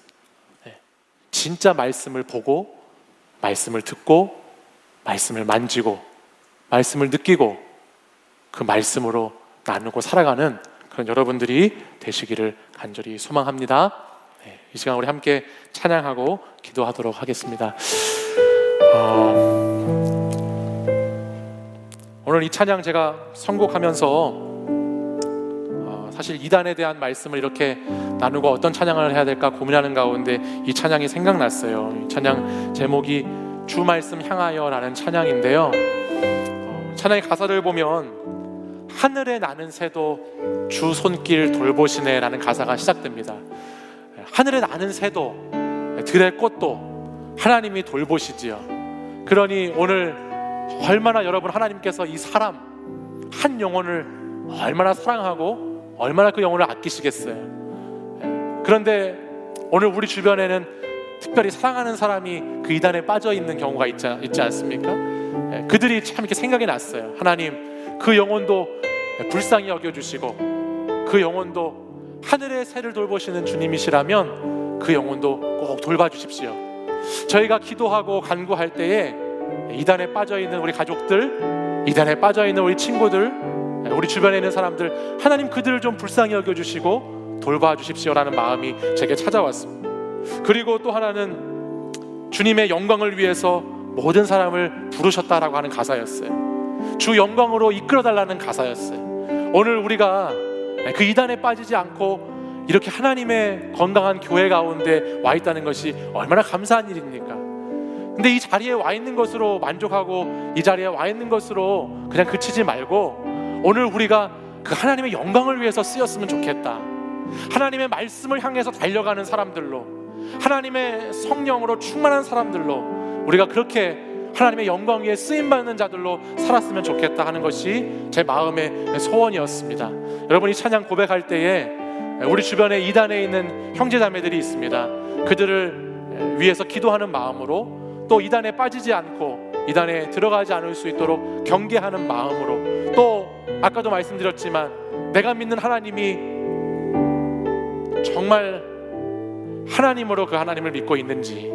진짜 말씀을 보고 말씀을 듣고 말씀을 만지고 말씀을 느끼고 그 말씀으로 나누고 살아가는 그런 여러분들이 되시기를 간절히 소망합니다. 이 시간 우리 함께 찬양하고 기도하도록 하겠습니다. 오늘 이 찬양 제가 선곡하면서 사실 이단에 대한 말씀을 이렇게 나누고 어떤 찬양을 해야 될까 고민하는 가운데 이 찬양이 생각났어요. 이 찬양 제목이 주 말씀 향하여라는 찬양인데요. 찬양의 가사를 보면 하늘에 나는 새도 주 손길 돌보시네라는 가사가 시작됩니다. 하늘에 나는 새도 들의 꽃도 하나님이 돌보시지요. 그러니 오늘 얼마나 여러분 하나님께서 이 사람 한 영혼을 얼마나 사랑하고 얼마나 그 영혼을 아끼시겠어요. 그런데 오늘 우리 주변에는 특별히 사랑하는 사람이 그 이단에 빠져 있는 경우가 있지 않습니까? 그들이 참 이렇게 생각이 났어요. 하나님, 그 영혼도 불쌍히 여겨주시고 그 영혼도 하늘의 새를 돌보시는 주님이시라면 그 영혼도 꼭 돌봐주십시오. 저희가 기도하고 간구할 때에 이단에 빠져 있는 우리 가족들, 이단에 빠져 있는 우리 친구들, 우리 주변에 있는 사람들, 하나님 그들을 좀 불쌍히 여겨주시고 돌봐주십시오라는 마음이 제게 찾아왔습니다. 그리고 또 하나는 주님의 영광을 위해서 모든 사람을 부르셨다라고 하는 가사였어요. 주 영광으로 이끌어달라는 가사였어요. 오늘 우리가 그 이단에 빠지지 않고 이렇게 하나님의 건강한 교회 가운데 와 있다는 것이 얼마나 감사한 일입니까? 근데 이 자리에 와 있는 것으로 만족하고 이 자리에 와 있는 것으로 그냥 그치지 말고 오늘 우리가 그 하나님의 영광을 위해서 쓰였으면 좋겠다. 하나님의 말씀을 향해서 달려가는 사람들로, 하나님의 성령으로 충만한 사람들로 우리가 그렇게 하나님의 영광 위에 쓰임받는 자들로 살았으면 좋겠다 하는 것이 제 마음의 소원이었습니다. 여러분, 이 찬양 고백할 때에 우리 주변에 이단에 있는 형제자매들이 있습니다. 그들을 위해서 기도하는 마음으로, 또 이단에 빠지지 않고 이단에 들어가지 않을 수 있도록 경계하는 마음으로, 또 아까도 말씀드렸지만 내가 믿는 하나님이 정말 하나님으로 그 하나님을 믿고 있는지,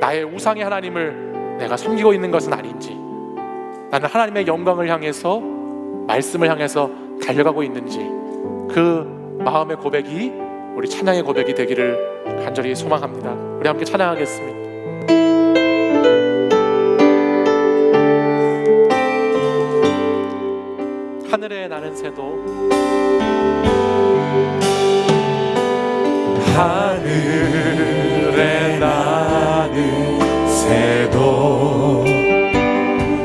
나의 우상의 하나님을 내가 섬기고 있는 것은 아닌지, 나는 하나님의 영광을 향해서, 말씀을 향해서 달려가고 있는지, 그 마음의 고백이 우리 찬양의 고백이 되기를 간절히 소망합니다. 우리 함께 찬양하겠습니다. 하늘에 나는 새도, 하늘에 나는 새도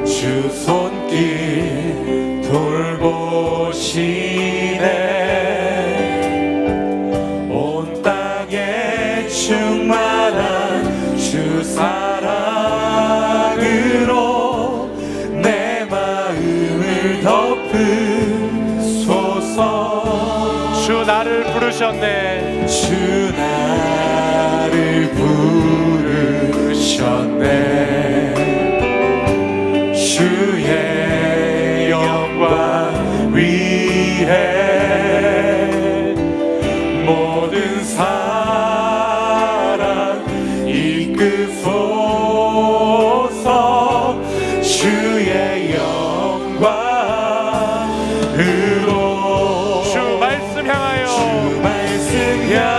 주 손길 돌보시네. 온 땅에 충만한 주 사랑으로 내 마음을 덮으소서. 주 나를 부르셨네. 주 나를 부르셨네. 주의 영광 위해 모든 사랑 이끄소서. 주의 영광으로 주 말씀 향하여, 주 말씀 향하여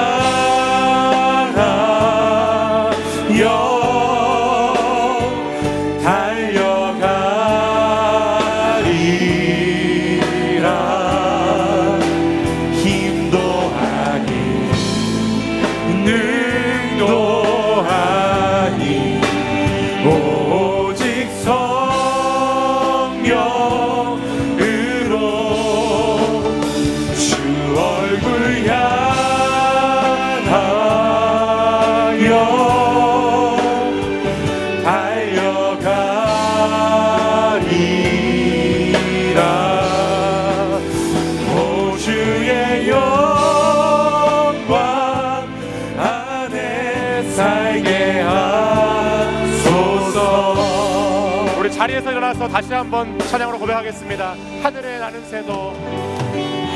자리에서 일어나서 다시 한번 찬양으로 고백하겠습니다. 하늘에 나는 새도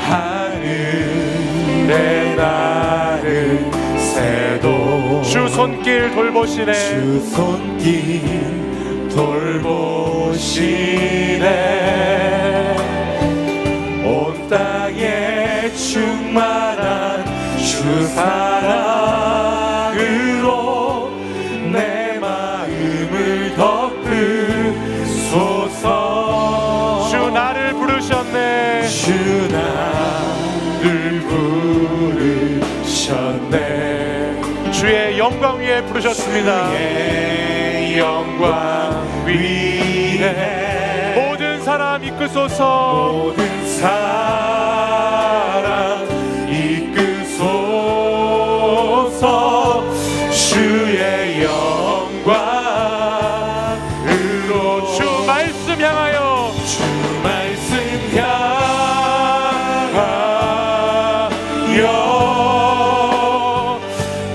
하늘에 나는 새도 주 손길 돌보시네. 주 손길 돌보시네. 온 땅에 충만한 주 사랑으로 내 마음을 덮으소서. 주 나를 부르셨네. 주 나를 부르셨네. 주의 영광 위에 부르셨습니다. 주의 영광 위에 모든 사람 이끄소서. 모든 사람 이끄소서. 주의 영광으로 주 말씀 향하여 주 말씀 향하여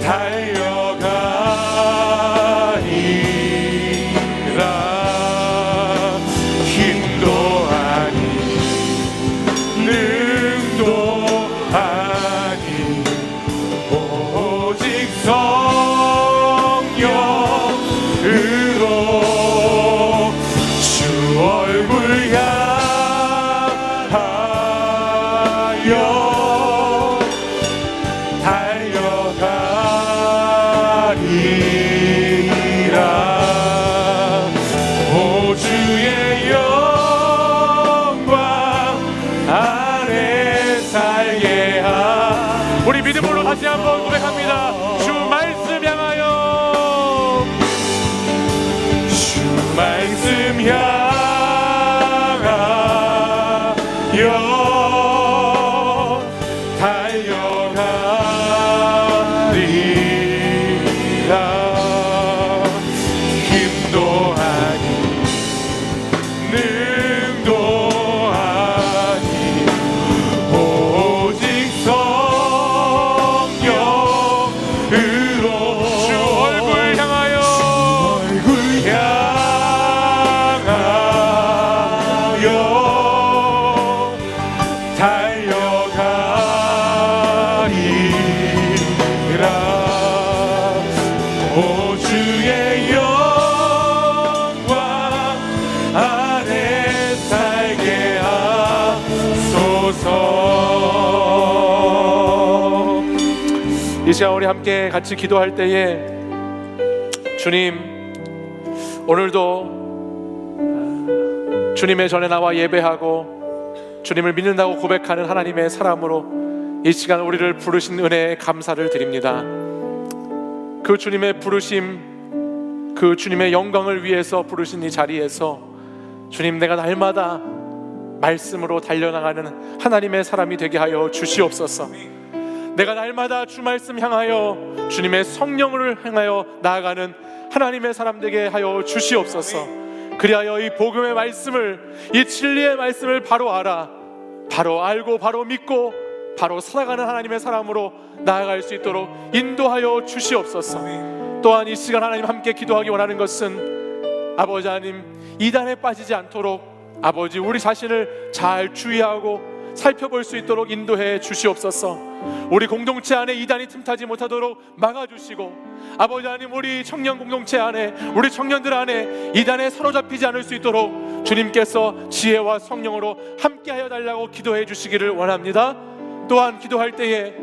달려가리라. 힘도 아니 능도 아니 오직 성령으로 주 얼굴 향하여 달려가리라. 오 주의 영광 아래 살게 하. 우리 믿음으로 다시 한번 고백합니다. 주 말씀 향하여 주 말씀 향하여 달려가리라. 힘도 아니 능도 아니 오직 성령으로 주 얼굴 향하여 얼굴 향하여 달려가리라. 오 주의 영광 안에 살게 하소서. 이 시간 우리 함께 같이 기도할 때에 주님 오늘도 주님의 전에 나와 예배하고 주님을 믿는다고 고백하는 하나님의 사람으로 이 시간 우리를 부르신 은혜에 감사를 드립니다. 그 주님의 부르심, 그 주님의 영광을 위해서 부르신 이 자리에서 주님, 내가 날마다 말씀으로 달려나가는 하나님의 사람이 되게 하여 주시옵소서. 내가 날마다 주 말씀 향하여 주님의 성령을 향하여 나아가는 하나님의 사람 되게 하여 주시옵소서. 그리하여 이 복음의 말씀을, 이 진리의 말씀을 바로 알아, 바로 알고, 바로 믿고, 바로 살아가는 하나님의 사람으로 나아갈 수 있도록 인도하여 주시옵소서. 또한 이 시간 하나님 함께 기도하기 원하는 것은 아버지 하나님, 이단에 빠지지 않도록 아버지 우리 자신을 잘 주의하고 살펴볼 수 있도록 인도해 주시옵소서. 우리 공동체 안에 이단이 틈타지 못하도록 막아주시고, 아버지 하나님 우리 청년 공동체 안에, 우리 청년들 안에 이단에 사로잡히지 않을 수 있도록 주님께서 지혜와 성령으로 함께하여 달라고 기도해 주시기를 원합니다. 또한 기도할 때에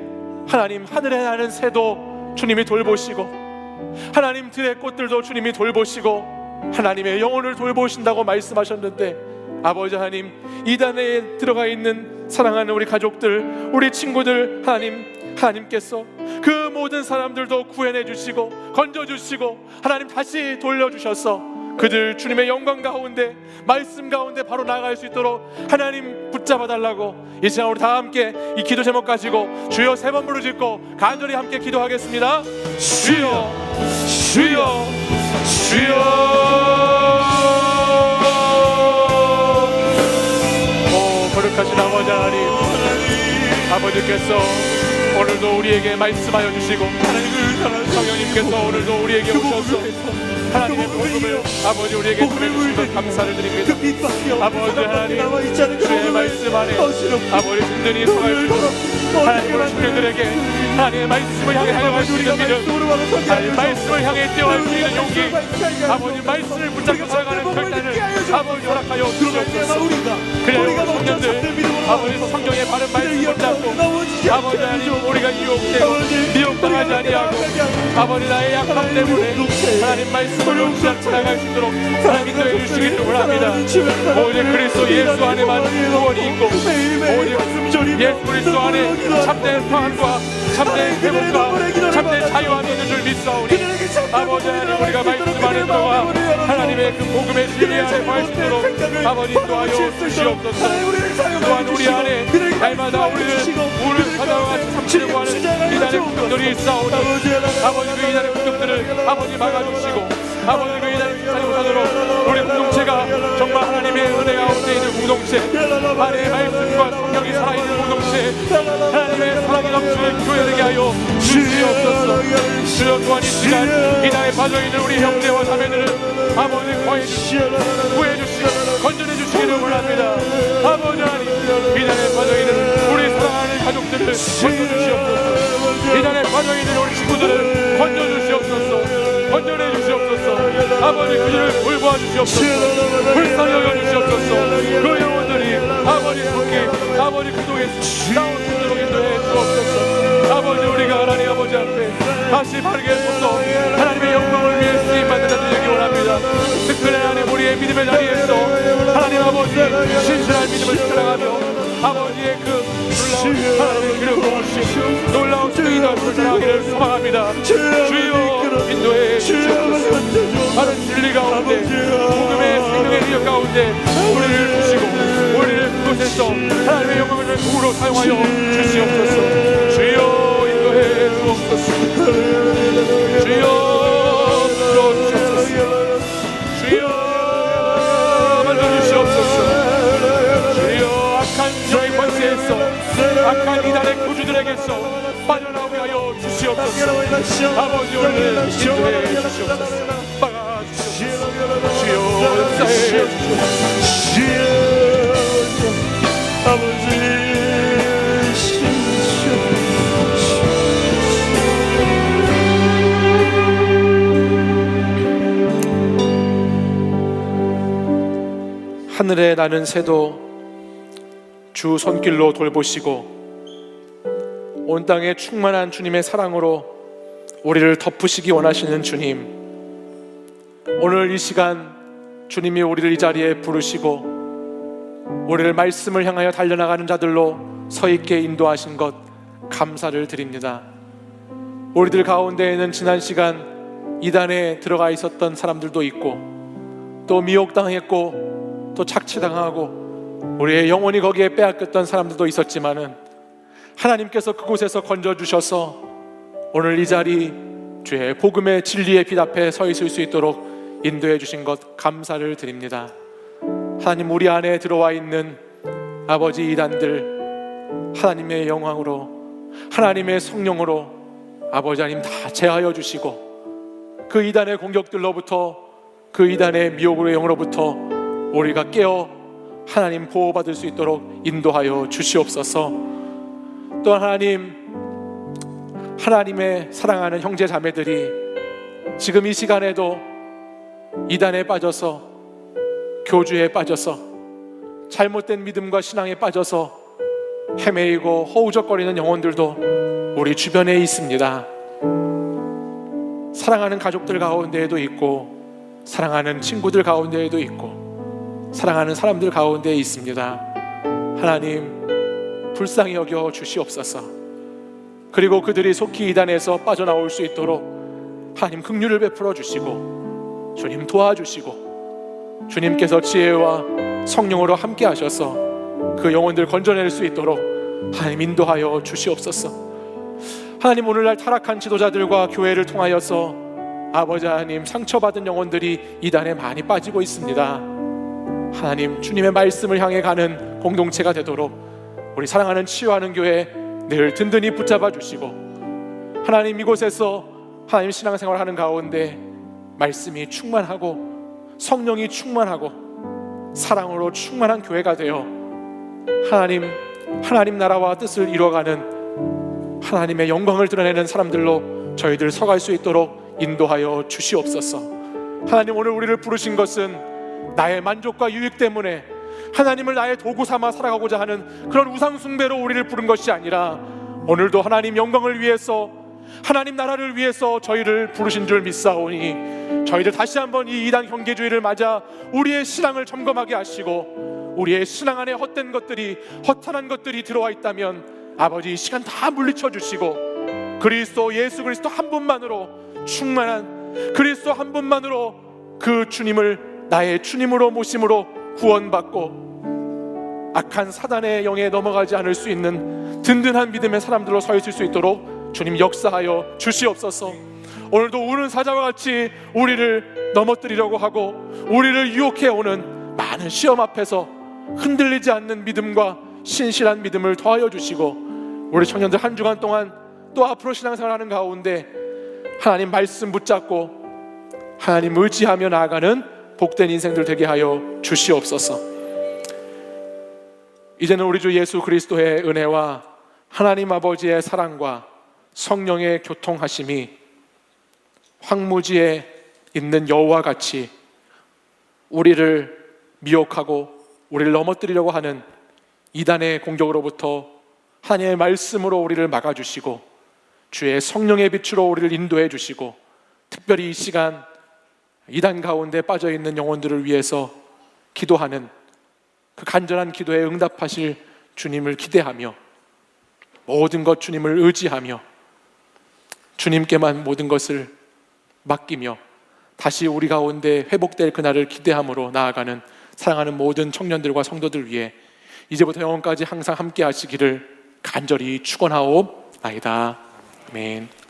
하나님, 하늘에 나는 새도 주님이 돌보시고, 하나님 들의 꽃들도 주님이 돌보시고, 하나님의 영혼을 돌보신다고 말씀하셨는데, 아버지 하나님, 이단에 들어가 있는 사랑하는 우리 가족들, 우리 친구들, 하나님께서 그 모든 사람들도 구해내 주시고 건져 주시고 하나님 다시 돌려주셔서 그들 주님의 영광 가운데, 말씀 가운데 바로 나아갈 수 있도록 하나님 붙잡아 달라고 이 시간 우리 다 함께 이 기도 제목 가지고 주여 3번 부르짖고 간절히 함께 기도하겠습니다. 주여, 주여, 주여. 거룩하신 아버지 하나님, 아버지께서 오늘도 우리에게 말씀하여 주시고, 성령님께서 오늘도 우리에게 오셔서 하나님의 복음을 아버지 우리에게 전해주신 것 감사를 드립니다. 아버지 하나님 주의 말씀 안에 아버지 든든히 서갈 수 있도록 하나님의 식구들에게 하나님의 말씀을 향해 달려갈 수 있는 믿음, 하나님의 말씀을 향해 뛰어갈 수 있는 용기, 아버지 말씀을 붙잡고 살아가는 결단을 아버지 허락하여 주시옵소서. 그래야 우리 청년들 아버지 성경의 바른 말씀을 잡고 아버지 하나님 우리가 유혹되고 미혹당하지 아니하고 아버지 나의 약함 때문에 하나님 말씀을 놓지 않고 나갈 수 있도록 하나님 인도해 주시기를 원합니다. 오직 그리스도 예수 안에만 구원이 있고 오직 예수 그리스도 안에 참된 평안과 참된 회복과 참된 자유함이 있는 줄 믿사오니 아버지 하나님 우리가 말씀 안에 들어가 하나님의 그 복음의 진리 안에 거할 수 있도록 아버지 인도하여 주시옵소서. 또한 우리 안에 날마다 우리를 사자와 같이 삼키려고 하는 이단의 공격들이 있사오니 아버지 그 이단의 공격들을 아버지 막아주시고 아버지 그 이단의 못하도록 우리 공동체가 정말 하나님의 은혜 가운데 있는 공동체, 하나님의 말씀과 성령이 살아있는 공동체, 하나님의 사랑이 넘치는 교회 되게 하여 주시옵소서. 주여 또한 이 시간 이단에 빠져있는 우리 형제와 자매들을 아버지 구해주시고 건져내주시기를 원합니다. 아버지 하나님 이단에 빠져있는 우리 사랑하는 가족들을 건져주시옵소서. 이단에 빠져있는 우리 친구들을 건져주시옵소서. 건져내 주시옵소서. 아버지 그들을 돌보아 주시옵소서. 불쌍히 여겨 주시옵소서. 그 영혼들이 아버지 함께 아버지 그동에서 나온 분들로 인도해 주옵소서. 아버지 우리가 하나님 아버지 앞에 다시 바르게 서서 하나님의 영광을 위해 쓰임받는 자들 되기 원합니다. 특별히 하나님 우리의 믿음의 자리에서 하나님 아버지 신실한 믿음을 살아가며 아버지의 그 놀라운 하나님의 기름 부으시고 놀라운 주의가 살아가기를 소망합니다. 주여 인도해 주시옵소서. 다른 진리 가운데 복음의 생명의 능력 가운데 우리를 주시고 우리를 그곳에서 하나님의 영광을 도구로 사용하여 주시옵소서. 주여 인도해 주옵소서. 주여 불러주옵소서. 주여 만져주시옵소서. 주여 악한 저의 권세에서 악한 이단의 구주들에게서 빠져나오게 하여 주시옵소서. 아버지 오늘 인도해 주시옵소서. 막아주시옵소서. 주여 역사해 주시옵소서. 아버지 하늘에 나는 새도 주 손길로 돌보시고 온 땅에 충만한 주님의 사랑으로 우리를 덮으시기 원하시는 주님, 오늘 이 시간 주님이 우리를 이 자리에 부르시고 우리를 말씀을 향하여 달려나가는 자들로 서 있게 인도하신 것 감사를 드립니다. 우리들 가운데에는 지난 시간 이단에 들어가 있었던 사람들도 있고 또 미혹당했고 또 착취당하고 우리의 영혼이 거기에 빼앗겼던 사람들도 있었지만은 하나님께서 그곳에서 건져주셔서 오늘 이 자리 주의 복음의 진리의 빛 앞에 서 있을 수 있도록 인도해 주신 것 감사를 드립니다. 하나님 우리 안에 들어와 있는 아버지 이단들 하나님의 영광으로 하나님의 성령으로 아버지 하나님 다 제하여 주시고 그 이단의 공격들로부터 그 이단의 미혹의 영으로부터 우리가 깨어 하나님 보호받을 수 있도록 인도하여 주시옵소서. 또한 하나님의 사랑하는 형제 자매들이 지금 이 시간에도 이단에 빠져서 교주에 빠져서 잘못된 믿음과 신앙에 빠져서 헤매이고 허우적거리는 영혼들도 우리 주변에 있습니다. 사랑하는 가족들 가운데에도 있고 사랑하는 친구들 가운데에도 있고 사랑하는 사람들 가운데 있습니다. 하나님 불쌍히 여겨 주시옵소서. 그리고 그들이 속히 이단에서 빠져나올 수 있도록 하나님 긍휼을 베풀어 주시고 주님 도와주시고 주님께서 지혜와 성령으로 함께 하셔서 그 영혼들 건져낼 수 있도록 하나님 인도하여 주시옵소서. 하나님 오늘날 타락한 지도자들과 교회를 통하여서 아버지 하나님 상처받은 영혼들이 이단에 많이 빠지고 있습니다. 하나님 주님의 말씀을 향해 가는 공동체가 되도록 우리 사랑하는 치유하는 교회 늘 든든히 붙잡아 주시고 하나님 이곳에서 하나님 신앙생활 하는 가운데 말씀이 충만하고 성령이 충만하고 사랑으로 충만한 교회가 되어 하나님 나라와 뜻을 이루어가는 하나님의 영광을 드러내는 사람들로 저희들 서갈 수 있도록 인도하여 주시옵소서. 하나님, 오늘 우리를 부르신 것은 나의 만족과 유익 때문에 하나님을 나의 도구 삼아 살아가고자 하는 그런 우상 숭배로 우리를 부른 것이 아니라 오늘도 하나님 영광을 위해서, 하나님 나라를 위해서 저희를 부르신 줄 믿사오니 저희들 다시 한번 이 이단 경계주의를 맞아 우리의 신앙을 점검하게 하시고, 우리의 신앙 안에 헛된 것들이, 허탄한 것들이 들어와 있다면 아버지 이 시간 다 물리쳐 주시고, 그리스도 예수 그리스도 한 분만으로 충만한 그리스도 한 분만으로 그 주님을 나의 주님으로 모심으로 구원받고 악한 사단의 영에 넘어가지 않을 수 있는 든든한 믿음의 사람들로 서 있을 수 있도록 주님 역사하여 주시옵소서. 오늘도 우는 사자와 같이 우리를 넘어뜨리려고 하고 우리를 유혹해 오는 많은 시험 앞에서 흔들리지 않는 믿음과 신실한 믿음을 더하여 주시고, 우리 청년들 한 주간 동안 또 앞으로 신앙생활하는 가운데 하나님 말씀 붙잡고 하나님 의지하며 나아가는 복된 인생들 되게 하여 주시옵소서. 이제는 우리 주 예수 그리스도의 은혜와 하나님 아버지의 사랑과 성령의 교통하심이 황무지에 있는 여우와 같이 우리를 미혹하고 우리를 넘어뜨리려고 하는 이단의 공격으로부터 하나님의 말씀으로 우리를 막아주시고 주의 성령의 빛으로 우리를 인도해 주시고, 특별히 이 시간 이단 가운데 빠져있는 영혼들을 위해서 기도하는 그 간절한 기도에 응답하실 주님을 기대하며 모든 것 주님을 의지하며 주님께만 모든 것을 맡기며 다시 우리 가운데 회복될 그날을 기대함으로 나아가는 사랑하는 모든 청년들과 성도들 위해 이제부터 영원까지 항상 함께 하시기를 간절히 축원하옵나이다. 아멘.